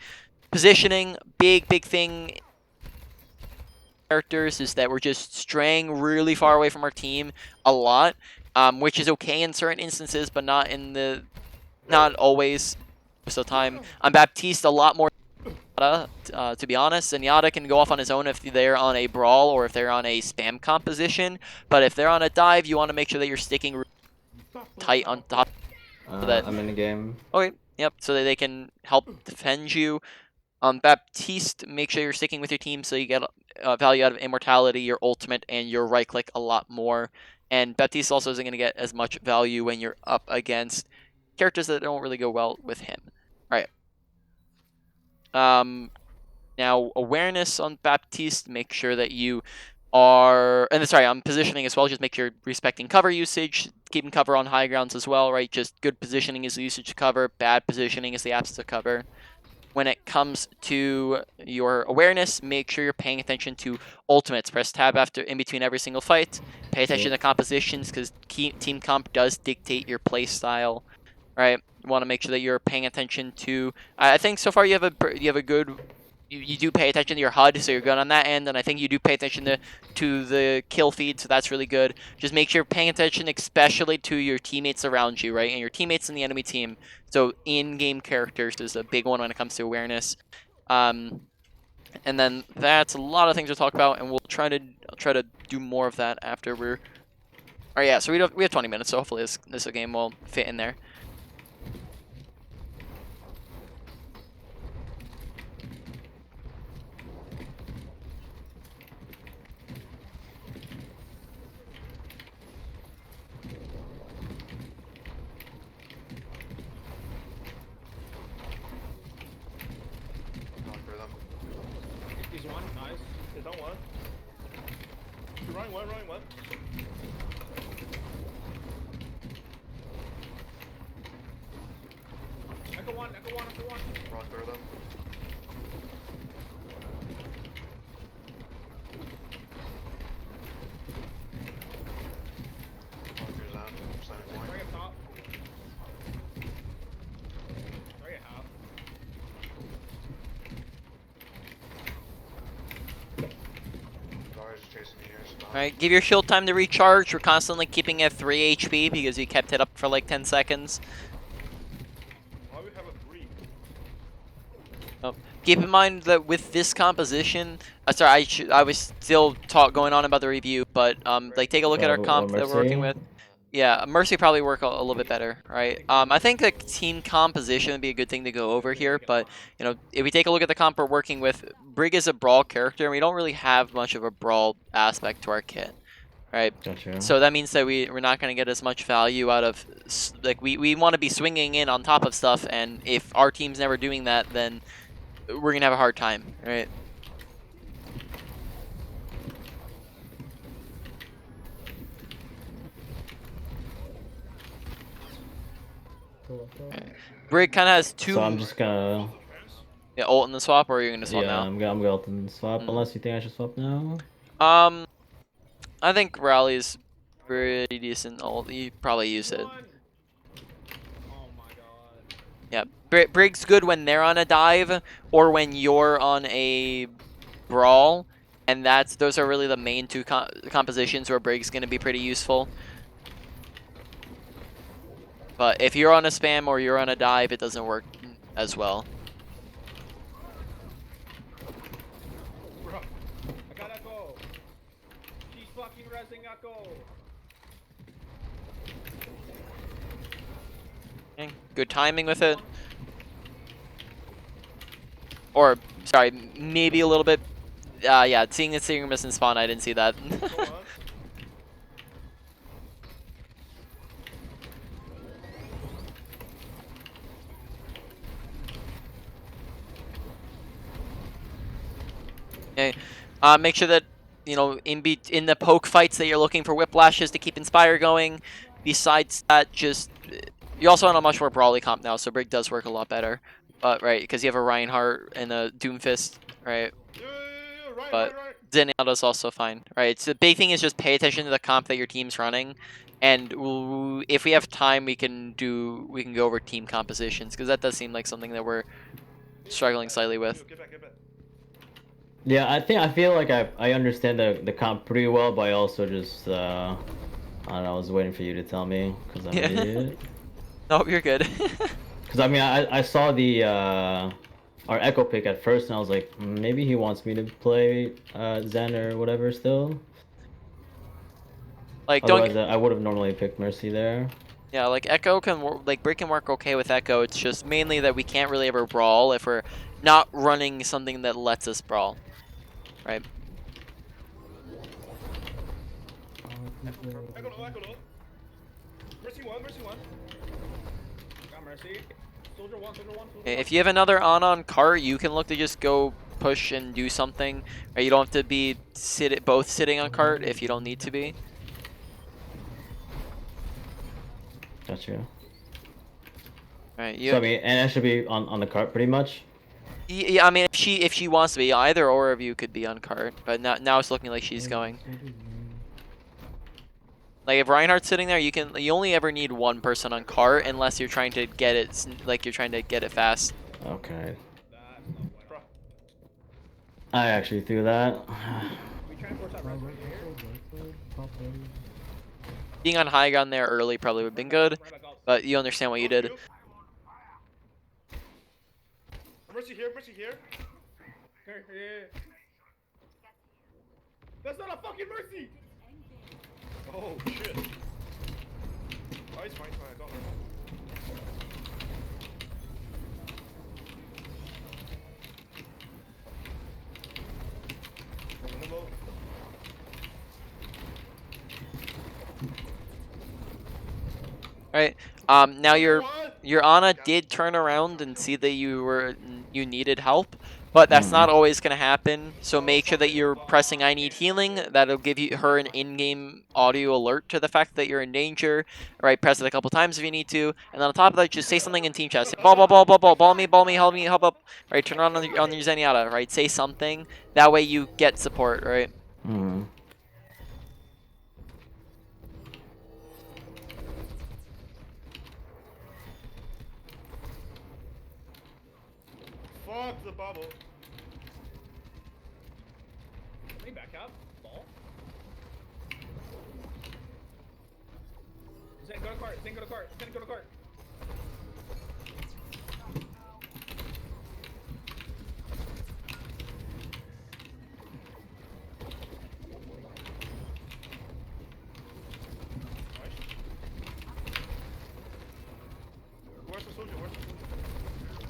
Positioning, big thing. Characters is that we're just straying really far away from our team a lot, which is okay in certain instances, but not always. Most of the time, on Baptiste a lot more. To be honest, Zenyatta can go off on his own if they're on a brawl or if they're on a spam composition. But if they're on a dive, you want to make sure that you're sticking tight on top. I'm in the game. Okay, yep, so that they can help defend you. Baptiste, make sure you're sticking with your team so you get value out of immortality, your ultimate, and your right click a lot more. And Baptiste also isn't going to get as much value when you're up against characters that don't really go well with him. All right. Now, awareness on Baptiste, make sure that you are, and sorry, on positioning as well, just make sure you're respecting cover usage, keeping cover on high grounds as well, right? Just good positioning is the usage of cover, bad positioning is the absence of cover. When it comes to your awareness, make sure you're paying attention to ultimates. Press tab after in between every single fight. Pay attention to compositions because team comp does dictate your play style, right? You want to make sure that you're paying attention to. I think so far you have a good. You do pay attention to your HUD, so you're good on that end, and I think you do pay attention to the kill feed, so that's really good. Just make sure you're paying attention especially to your teammates around you, right? And your teammates in the enemy team. So in-game characters is a big one when it comes to awareness. And then that's a lot of things to talk about, and we'll try to do more of that after we're... Alright, yeah, so we have 20 minutes, so hopefully this game will fit in there. He's one, nice. He's on one. He's running one. Echo one. Run through them. Run through zone. Center point. Target top. Target half. Guards chasing me here. So Alright, give your shield time to recharge. We're constantly keeping it 3 HP because you kept it up for like 10 seconds. Why we have a 3? Oh. Keep in mind that with this composition, sorry, I was still going on about the review, but like take a look at our comp that we're working with. Yeah, Mercy probably work a little bit better, right? I think the team composition would be a good thing to go over here, but you know, if we take a look at the comp we're working with, Brig is a brawl character, and we don't really have much of a brawl aspect to our kit, right? Gotcha. So that means that we're not going to get as much value out of, like, we want to be swinging in on top of stuff, and if our team's never doing that, then we're going to have a hard time, right? Brig kind of has two. So I'm just gonna. Yeah, ult in the swap, or are you gonna swap now? I'm gonna ult in the swap. Unless you think I should swap now. I think Rally's pretty decent ult. You probably use it. Oh my god. Yeah, Brig's good when they're on a dive or when you're on a brawl, and those are really the main two compositions where Brig's gonna be pretty useful. But if you're on a spam or you're on a dive, it doesn't work as well. Bro, I got Echo. She's fucking rezzing Echo. Okay, good timing with it. Or, sorry, maybe a little bit. Yeah, seeing the Seeing Mist in spawn, I didn't see that. Come on. Okay. Make sure that, you know, in the poke fights that you're looking for whiplashes to keep Inspire going. Besides that, just you're also on a much more brawly comp now, so Brig does work a lot better. But right, because you have a Reinhardt and a Doomfist, right? Yeah, right, But right. Zenyatta's also fine, right? So the big thing is just pay attention to the comp that your team's running, and if we have time, we can go over team compositions, because that does seem like something that we're struggling slightly with. Get back, get back. Yeah, I feel like I understand the comp pretty well, but I also just I don't know. I was waiting for you to tell me because I'm an idiot. No, you're good. Because I mean, I saw the our Echo pick at first, and I was like, maybe he wants me to play Zen or whatever still. Like, Otherwise, I would have normally picked Mercy there. Yeah, like Echo can like Brick can work okay with Echo. It's just mainly that we can't really ever brawl if we're not running something that lets us brawl, right? Echo low. Mercy one. Got Mercy. Soldier one. Okay, if you have another on cart, you can look to just go push and do something. Right? You don't have to be both sitting on cart if you don't need to be. Gotcha. Right. So I mean, and I should be on the cart pretty much. Yeah, I mean, if she wants to be, either or of you could be on cart, but now it's looking like she's going. Like if Reinhardt's sitting there, you only ever need one person on cart unless you're trying to get it fast. Okay. I actually threw that. We try and force that right here. Being on high ground there early probably would have been good, but you understand what you did. Mercy here. Here. That's not a fucking Mercy! Oh shit. Oh, it's fine, I got her. Right. Now your Ana did turn around and see that you needed help, but that's not always gonna happen. So make sure that you're pressing "I need healing." That'll give her an in-game audio alert to the fact that you're in danger. Right. Press it a couple times if you need to, and then on top of that, just say something in team chat. Say, ball me, help up. Right. Turn on your Zenyatta. Right. Say something. That way you get support. Right. Hmm. Fuck the bubble. Let me back up. Ball. Zen, go to cart. Zen, go to cart. Where's the soldier?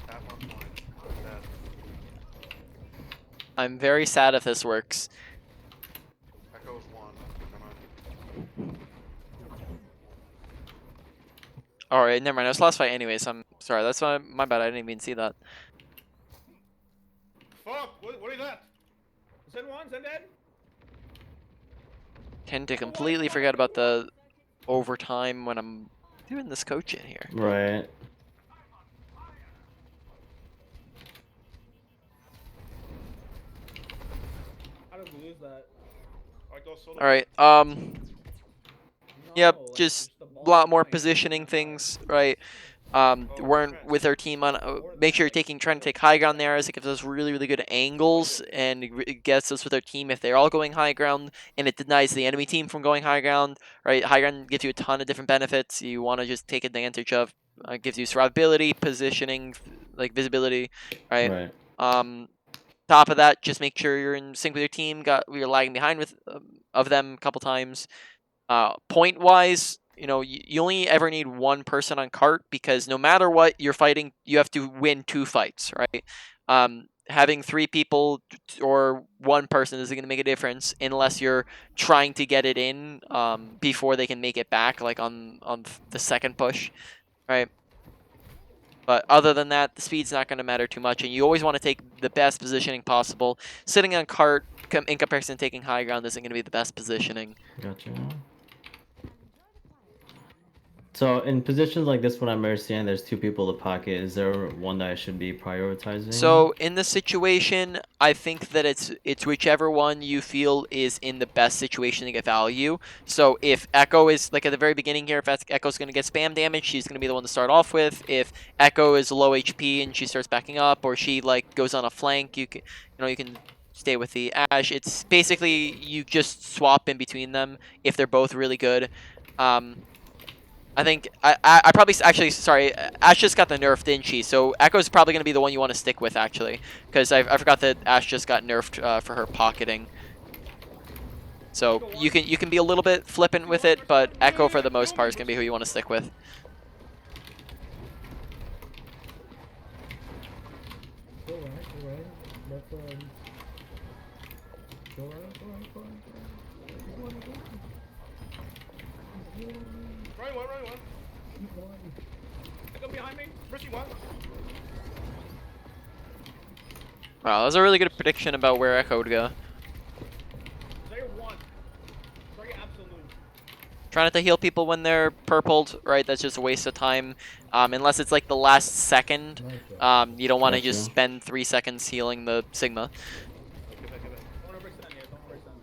Tap on point. I'm very sad if this works. Echoes one. Come on. Alright, never mind. It was last fight anyways. I'm sorry. That's my bad. I didn't even see that. Fuck! What is that? Zen one? Zen dead? Tend to completely forget about the overtime when I'm doing this coaching here. Right. How did we lose that? I go solo. Alright, yep, just a lot more positioning things, right? Weren't with our team on. Make sure you're trying to take high ground there, as it gives us really good angles, and it gets us with our team if they're all going high ground, and it denies the enemy team from going high ground, right? High ground gives you a ton of different benefits. You want to just take advantage of. Gives you survivability, positioning, like visibility, right? Top of that, just make sure you're in sync with your team. You're lagging behind with of them a couple times. Point wise, you know, you only ever need one person on cart, because no matter what you're fighting, you have to win 2 fights, right? Having 3 people or 1 person isn't going to make a difference unless you're trying to get it in before they can make it back, like on the second push, right? But other than that, the speed's not going to matter too much, and you always want to take the best positioning possible. Sitting on cart in comparison to taking high ground isn't going to be the best positioning. Gotcha. So in positions like this, when I'm understanding there's 2 people to pocket, is there one that I should be prioritizing? So in this situation, I think that it's whichever one you feel is in the best situation to get value. So if Echo is, like at the very beginning here, if Echo's going to get spam damage, she's going to be the one to start off with. If Echo is low HP and she starts backing up, or she like goes on a flank, you can stay with the Ashe. It's basically you just swap in between them if they're both really good. I think I probably actually, sorry, Ashe just got the nerf, didn't she? So Echo's probably going to be the one you want to stick with, actually, because I forgot that Ashe just got nerfed for her pocketing. So you can be a little bit flippant with it, but Echo for the most part is going to be who you want to stick with. Go right. That's go right. Ryan one. Echo behind me. Richie one. Wow, that was a really good prediction about where Echo would go. Zaya one. Zaya absolute. Trying not to heal people when they're purpled, right? That's just a waste of time. Unless it's like the last second. You don't want to just spend 3 seconds healing the Sigma. Get back. Don't overextend here. Don't overextend.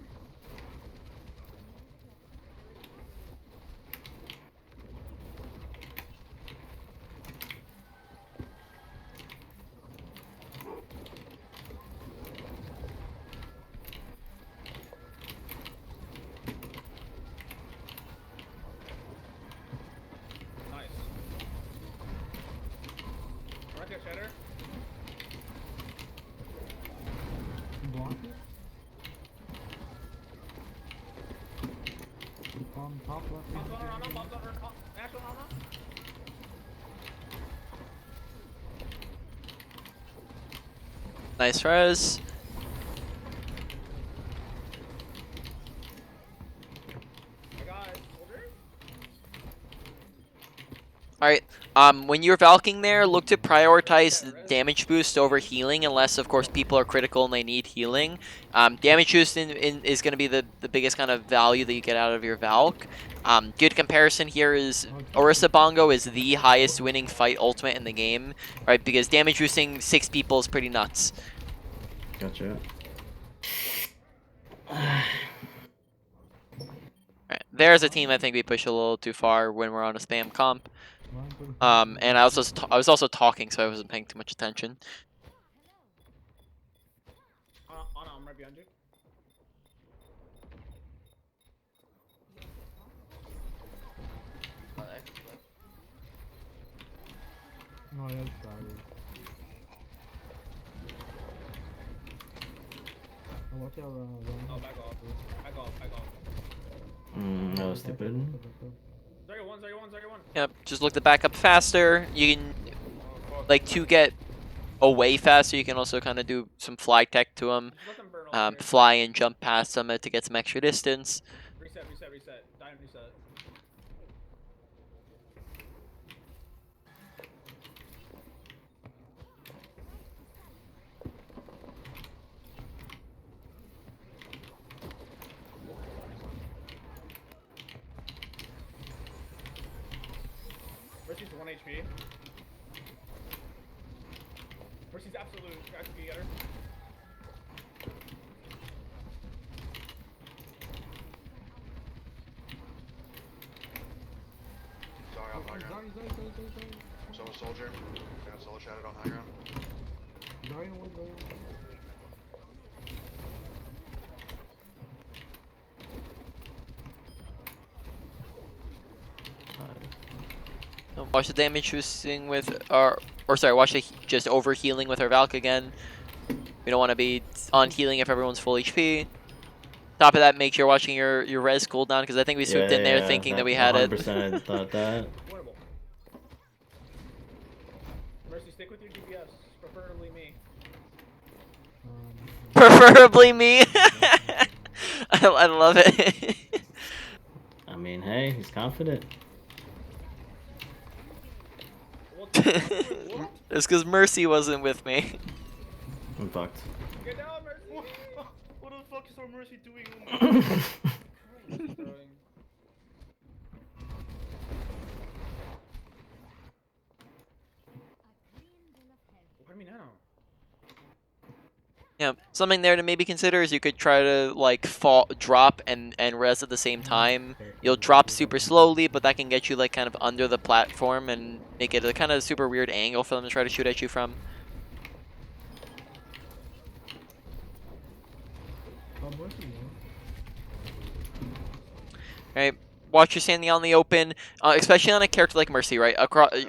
Nice. Alright, get Shatter. Bombs on Ashe on Rana. Nice res. I got Soldier. Alright, when you're Valking there, look to prioritize damage boost over healing, unless, of course, people are critical and they need healing. Damage boost is going to be the biggest kind of value that you get out of your Valk. Good comparison here is Orisa Bongo is the highest winning fight ultimate in the game, right? Because damage boosting 6 people is pretty nuts. Gotcha. Right. There's a team I think we push a little too far when we're on a spam comp. And I was also talking, so I wasn't paying too much attention. Anna, I'm right behind you. No, that's sorry. Watch out, Oh, back off. That was stupid. Zarya one. Yep, just look to back up faster. You can, like, to get away faster, you can also kind of do some fly tech to them. Just let them burn off here. Fly and jump past them to get some extra distance. Reset. Die and reset. Richie's 1 HP. Richie's absolute. Guys, can you get her? Sorry, on high ground. So a soldier. Got solo shattered on high ground. Watch the damage boosting with, or sorry, watch the just over healing with our Valk again. We don't want to be on healing if everyone's full HP. Top of that, make sure you're watching your res cooldown, because I think we swooped in there Yeah, thinking that we had it. 100% I thought that. Winnable. Mercy, stick with your DPS, preferably me. Preferably me. I love it. I mean, hey, he's confident. What? It's because Mercy wasn't with me. I'm fucked. Get down, Mercy! What the fuck is our Mercy doing? Throwing. What do you mean now? Yeah, something there to maybe consider is you could try to like drop and res at the same time. You'll drop super slowly, but that can get you like kind of under the platform and make it a kind of super weird angle for them to try to shoot at you from. Right, watch your standing out in the open, especially on a character like Mercy, right?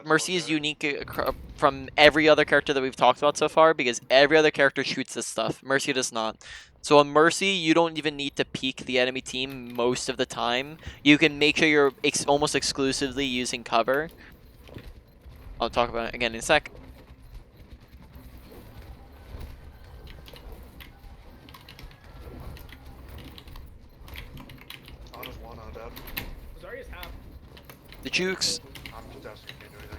Mercy is unique from every other character that we've talked about so far, because every other character shoots this stuff. Mercy does not. So on Mercy, you don't even need to peek the enemy team most of the time. You can make sure you're almost exclusively using cover. I'll talk about it again in a sec. Ana's one, Ana dead. Zarya's half. The jukes. I'm just asking, can't do anything.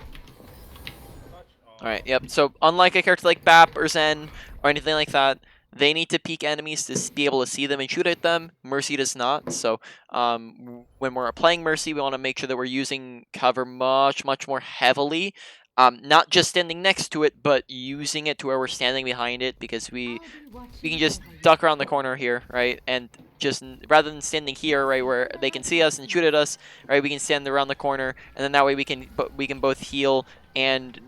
Touch. Oh. Alright, yep. So unlike a character like Bap or Zen or anything like that, they need to peek enemies to be able to see them and shoot at them. Mercy does not. So when we're playing Mercy, we want to make sure that we're using cover much more heavily. Not just standing next to it, but using it to where we're standing behind it, because we can just duck around the corner here, right? And just rather than standing here, right, where they can see us and shoot at us, right, we can stand around the corner, and then that way we can both heal and,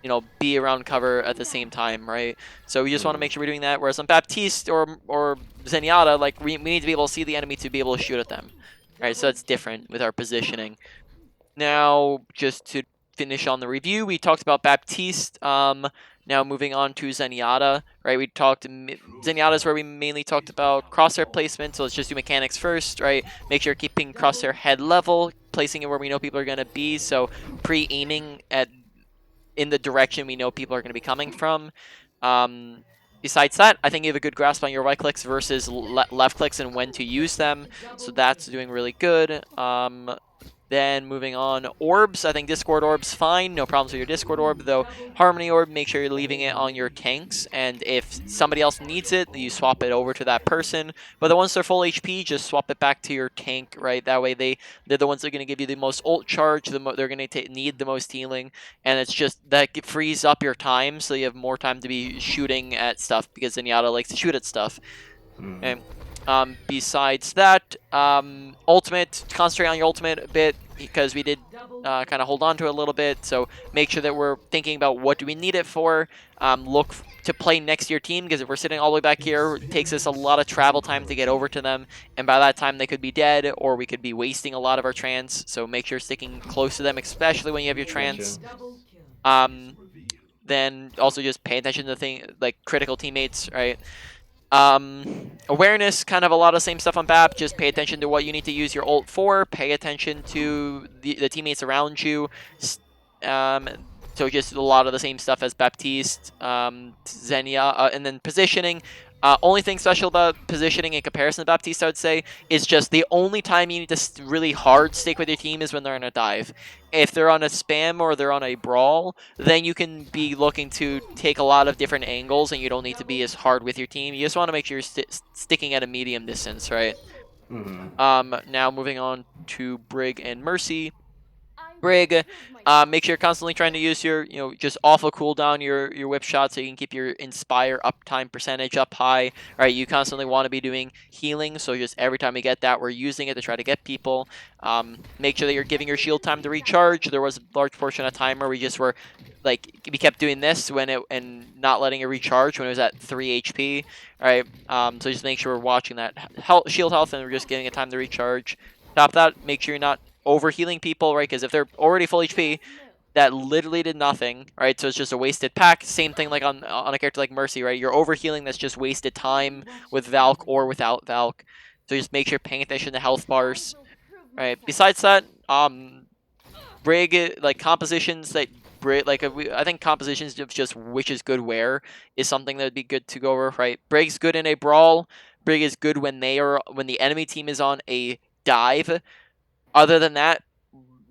you know, be around cover at the same time, right? So we just want to make sure we're doing that. Whereas on Baptiste or Zenyatta, like we need to be able to see the enemy to be able to shoot at them, right? So that's different with our positioning. Now, just to finish on the review, we talked about Baptiste. Now moving on to Zenyatta, right? We talked Zenyatta is where we mainly talked about crosshair placement. So let's just do mechanics first, right? Make sure you're keeping crosshair head level, placing it where we know people are gonna be. So pre-aiming in the direction we know people are gonna be coming from. Besides that, I think you have a good grasp on your right clicks versus left clicks and when to use them. So that's doing really good. Then moving on, orbs. I think Discord orb's fine. No problems with your Discord orb, though Harmony orb, make sure you're leaving it on your tanks. And if somebody else needs it, you swap it over to that person. But the ones that are full HP, just swap it back to your tank, right? That way they're the ones that are going to give you the most ult charge. They're going to need the most healing. And it's just that frees up your time, so you have more time to be shooting at stuff, because Zenyatta likes to shoot at stuff. Okay. Besides that, ultimate, concentrate on your ultimate a bit, because we did kind of hold on to it a little bit. So make sure that we're thinking about what do we need it for. Look to play next to your team, because if we're sitting all the way back here, it takes us a lot of travel time to get over to them. And by that time, they could be dead, or we could be wasting a lot of our trance. So make sure you're sticking close to them, especially when you have your trance. Then also just pay attention to like critical teammates, right? Awareness, kind of a lot of the same stuff on BAP. Just pay attention to what you need to use your ult for. Pay attention to the teammates around you. So just a lot of the same stuff as Baptiste, Xenia, and then positioning. Only thing special about positioning in comparison to Baptiste, I would say, is just the only time you need to really hard stick with your team is when they're on a dive. If they're on a spam or they're on a brawl, then you can be looking to take a lot of different angles, and you don't need to be as hard with your team. You just want to make sure you're sticking at a medium distance, right? Now moving on to Brig and Mercy. Brig, make sure you're constantly trying to use your, just awful cooldown your whip shot, so you can keep your inspire uptime percentage up high. All right, you constantly want to be doing healing, so just every time we get that, we're using it to try to get people. Make sure that you're giving your shield time to recharge. There was a large portion of time where we just were, like, we kept doing this and not letting it recharge when it was at 3 HP. All right, so just make sure we're watching that shield health, and we're just giving it time to recharge. Top of that, make sure you're not over-healing people, right? Because if they're already full HP, that literally did nothing, right? So it's just a wasted pack. Same thing like on a character like Mercy, right? You're over-healing, that's just wasted time with Valk or without Valk. So just make sure paying attention to health bars. Right. Besides that, Brig, like compositions that Brig, like I think compositions of just which is good where is something that would be good to go over. Right. Brig's good in a brawl. Brig is good when the enemy team is on a dive. Other than that,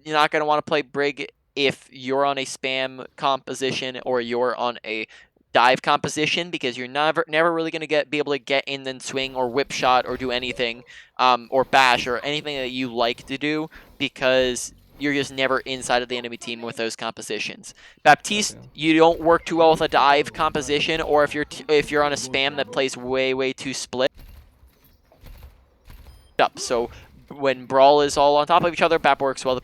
you're not going to want to play Brig if you're on a spam composition or you're on a dive composition, because you're never really going to be able to get in and swing or whip shot or do anything, or bash or anything that you like to do, because you're just never inside of the enemy team with those compositions. Baptiste, you don't work too well with a dive composition, or if you're on a spam that plays way too split up. So when Brawl is all on top of each other, Bap works well.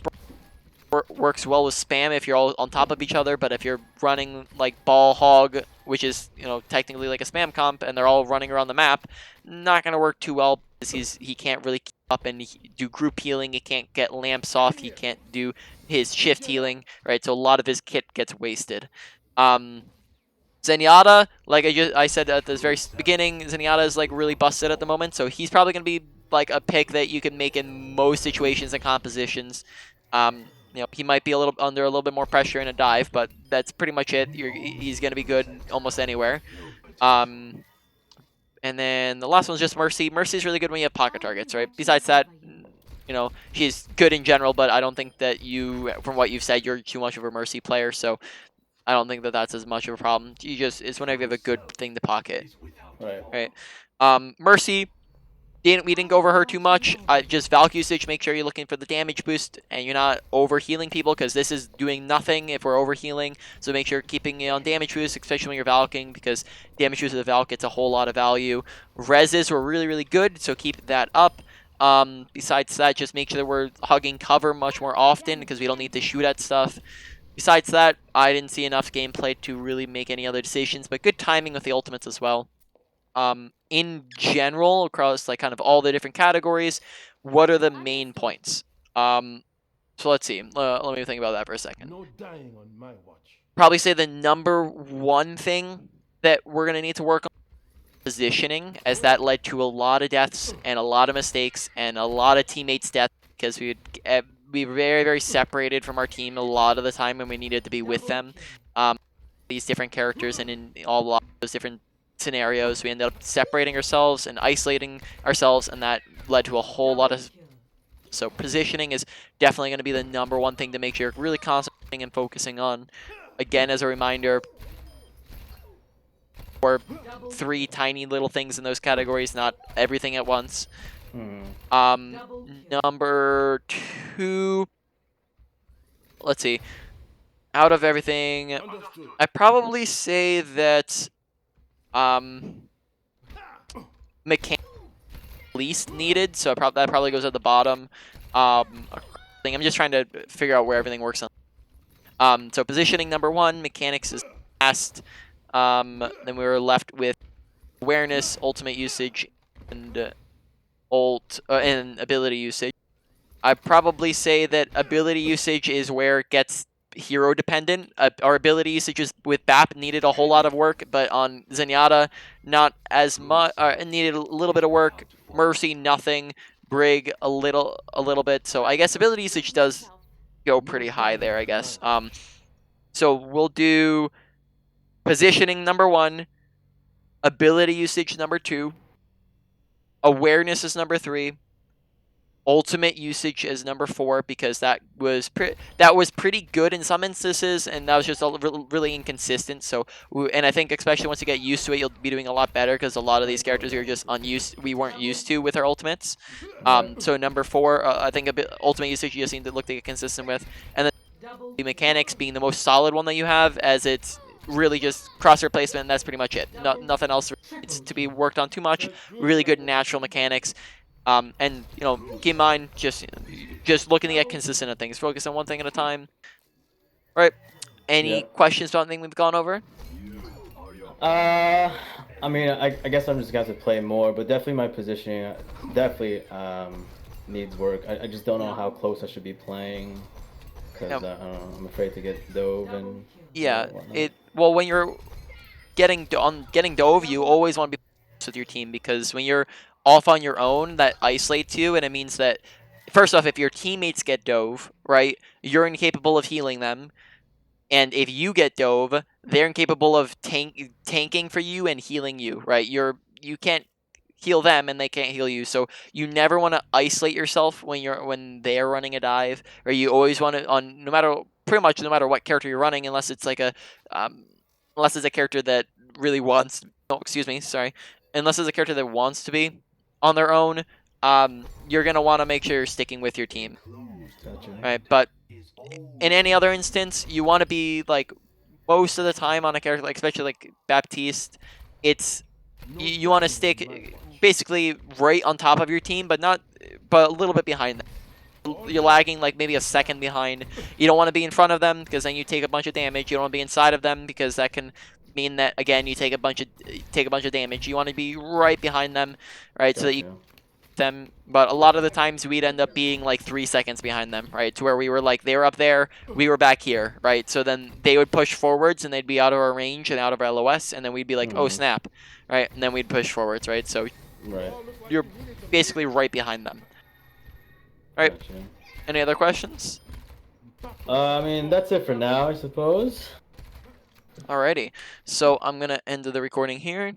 Works well with spam if you're all on top of each other, but if you're running like Ball Hog, which is technically like a spam comp, and they're all running around the map, not gonna work too well because he can't really keep up and do group healing. He can't get lamps off. He can't do his shift healing, right? So a lot of his kit gets wasted. Zenyatta, like I said at the very beginning, Zenyatta is like really busted at the moment, so he's probably gonna be like a pick that you can make in most situations and compositions. He might be under a little bit more pressure in a dive, but that's pretty much it. He's going to be good almost anywhere. And then the last one's just Mercy. Mercy's really good when you have pocket targets, right? Besides that, she's good in general, but I don't think that from what you've said, you're too much of a Mercy player, so I don't think that that's as much of a problem. It's whenever you have a good thing to pocket. Right. Mercy. We didn't go over her too much. Just Valk usage, make sure you're looking for the damage boost and you're not over healing people, because this is doing nothing if we're over healing. So make sure you're keeping it on damage boost, especially when you're Valking, because damage boost of the Valk gets a whole lot of value. Reses were really good, so keep that up. Besides that, just make sure that we're hugging cover much more often, because we don't need to shoot at stuff. Besides that, I didn't see enough gameplay to really make any other decisions, but good timing with the ultimates as well. In general, across like kind of all the different categories, what are the main points? So let's see. Let me think about that for a second. No dying on my watch. Probably say the number one thing that we're going to need to work on is positioning, as that led to a lot of deaths and a lot of mistakes and a lot of teammates' deaths, because we would be very separated from our team a lot of the time when we needed to be with them. These different characters, and in a lot of those different scenarios, we ended up separating ourselves and isolating ourselves, and that led to a whole lot of... So positioning is definitely going to be the number one thing to make sure you're really concentrating and focusing on. Again, as a reminder, or 3 tiny little things in those categories, not everything at once. Number 2, let's see, out of everything, I'd probably say that mechanic least needed, so that probably goes at the bottom. I'm just trying to figure out where everything works on. So positioning number 1, mechanics is last. Then we were left with awareness, ultimate usage, and and ability usage. I'd probably say that ability usage is where it gets hero dependent. Our ability usages with BAP needed a whole lot of work, but on Zenyatta, not as much. Needed a little bit of work. Mercy, nothing. Brig, a little bit. So I guess ability usage does go pretty high there, I guess. So we'll do positioning number 1, ability usage number 2, awareness is number 3. Ultimate usage is number 4, because that was pretty good in some instances, and that was just really inconsistent. So, and I think especially once you get used to it, you'll be doing a lot better, because a lot of these characters we weren't used to with our ultimates. So number 4, I think ultimate usage you just need to look to get consistent with, and then the mechanics being the most solid one that you have, as it's really just crosshair placement, and that's pretty much it. Nothing else needs to be worked on too much. Really good natural mechanics. And keep in mind, just looking to get consistent at things. Focus on one thing at a time. All right. Any questions about anything we've gone over? I mean, I guess I'm just going to have to play more, but definitely my positioning definitely needs work. I just don't know how close I should be playing, because I don't know, I'm afraid to get dove and well, when you're getting dove, you always want to be with your team, because when you're off on your own that isolates you, and it means that first off, if your teammates get dove, right, you're incapable of healing them. And if you get dove, they're incapable of tanking for you and healing you, right? You can't heal them and they can't heal you. So you never want to isolate yourself when they're running a dive, or you always want to on pretty much no matter what character you're running, unless it's like unless it's a character that really wants. Oh, excuse me, sorry. Unless it's a character that wants to be on their own, you're gonna want to make sure you're sticking with your team, Gotcha. right? But in any other instance, you want to be like most of the time on a character, like especially like Baptiste, it's you want to stick basically right on top of your team, but a little bit behind them. You're lagging like maybe a second behind. You don't want to be in front of them because then you take a bunch of damage. You don't want to be inside of them because that can mean that again you take a bunch of damage. You want to be right behind them, right? Gotcha. So that you them, but a lot of the times we'd end up being like 3 seconds behind them, right? To where we were like, they were up there, we were back here, right? So then they would push forwards and they'd be out of our range and out of our LOS, and then we'd be like, oh snap, right? And then we'd push forwards, right? So Right. you're basically right behind them. Right? Gotcha. Any other questions? I mean, that's it for now, I suppose. Alrighty. So I'm gonna end the recording here.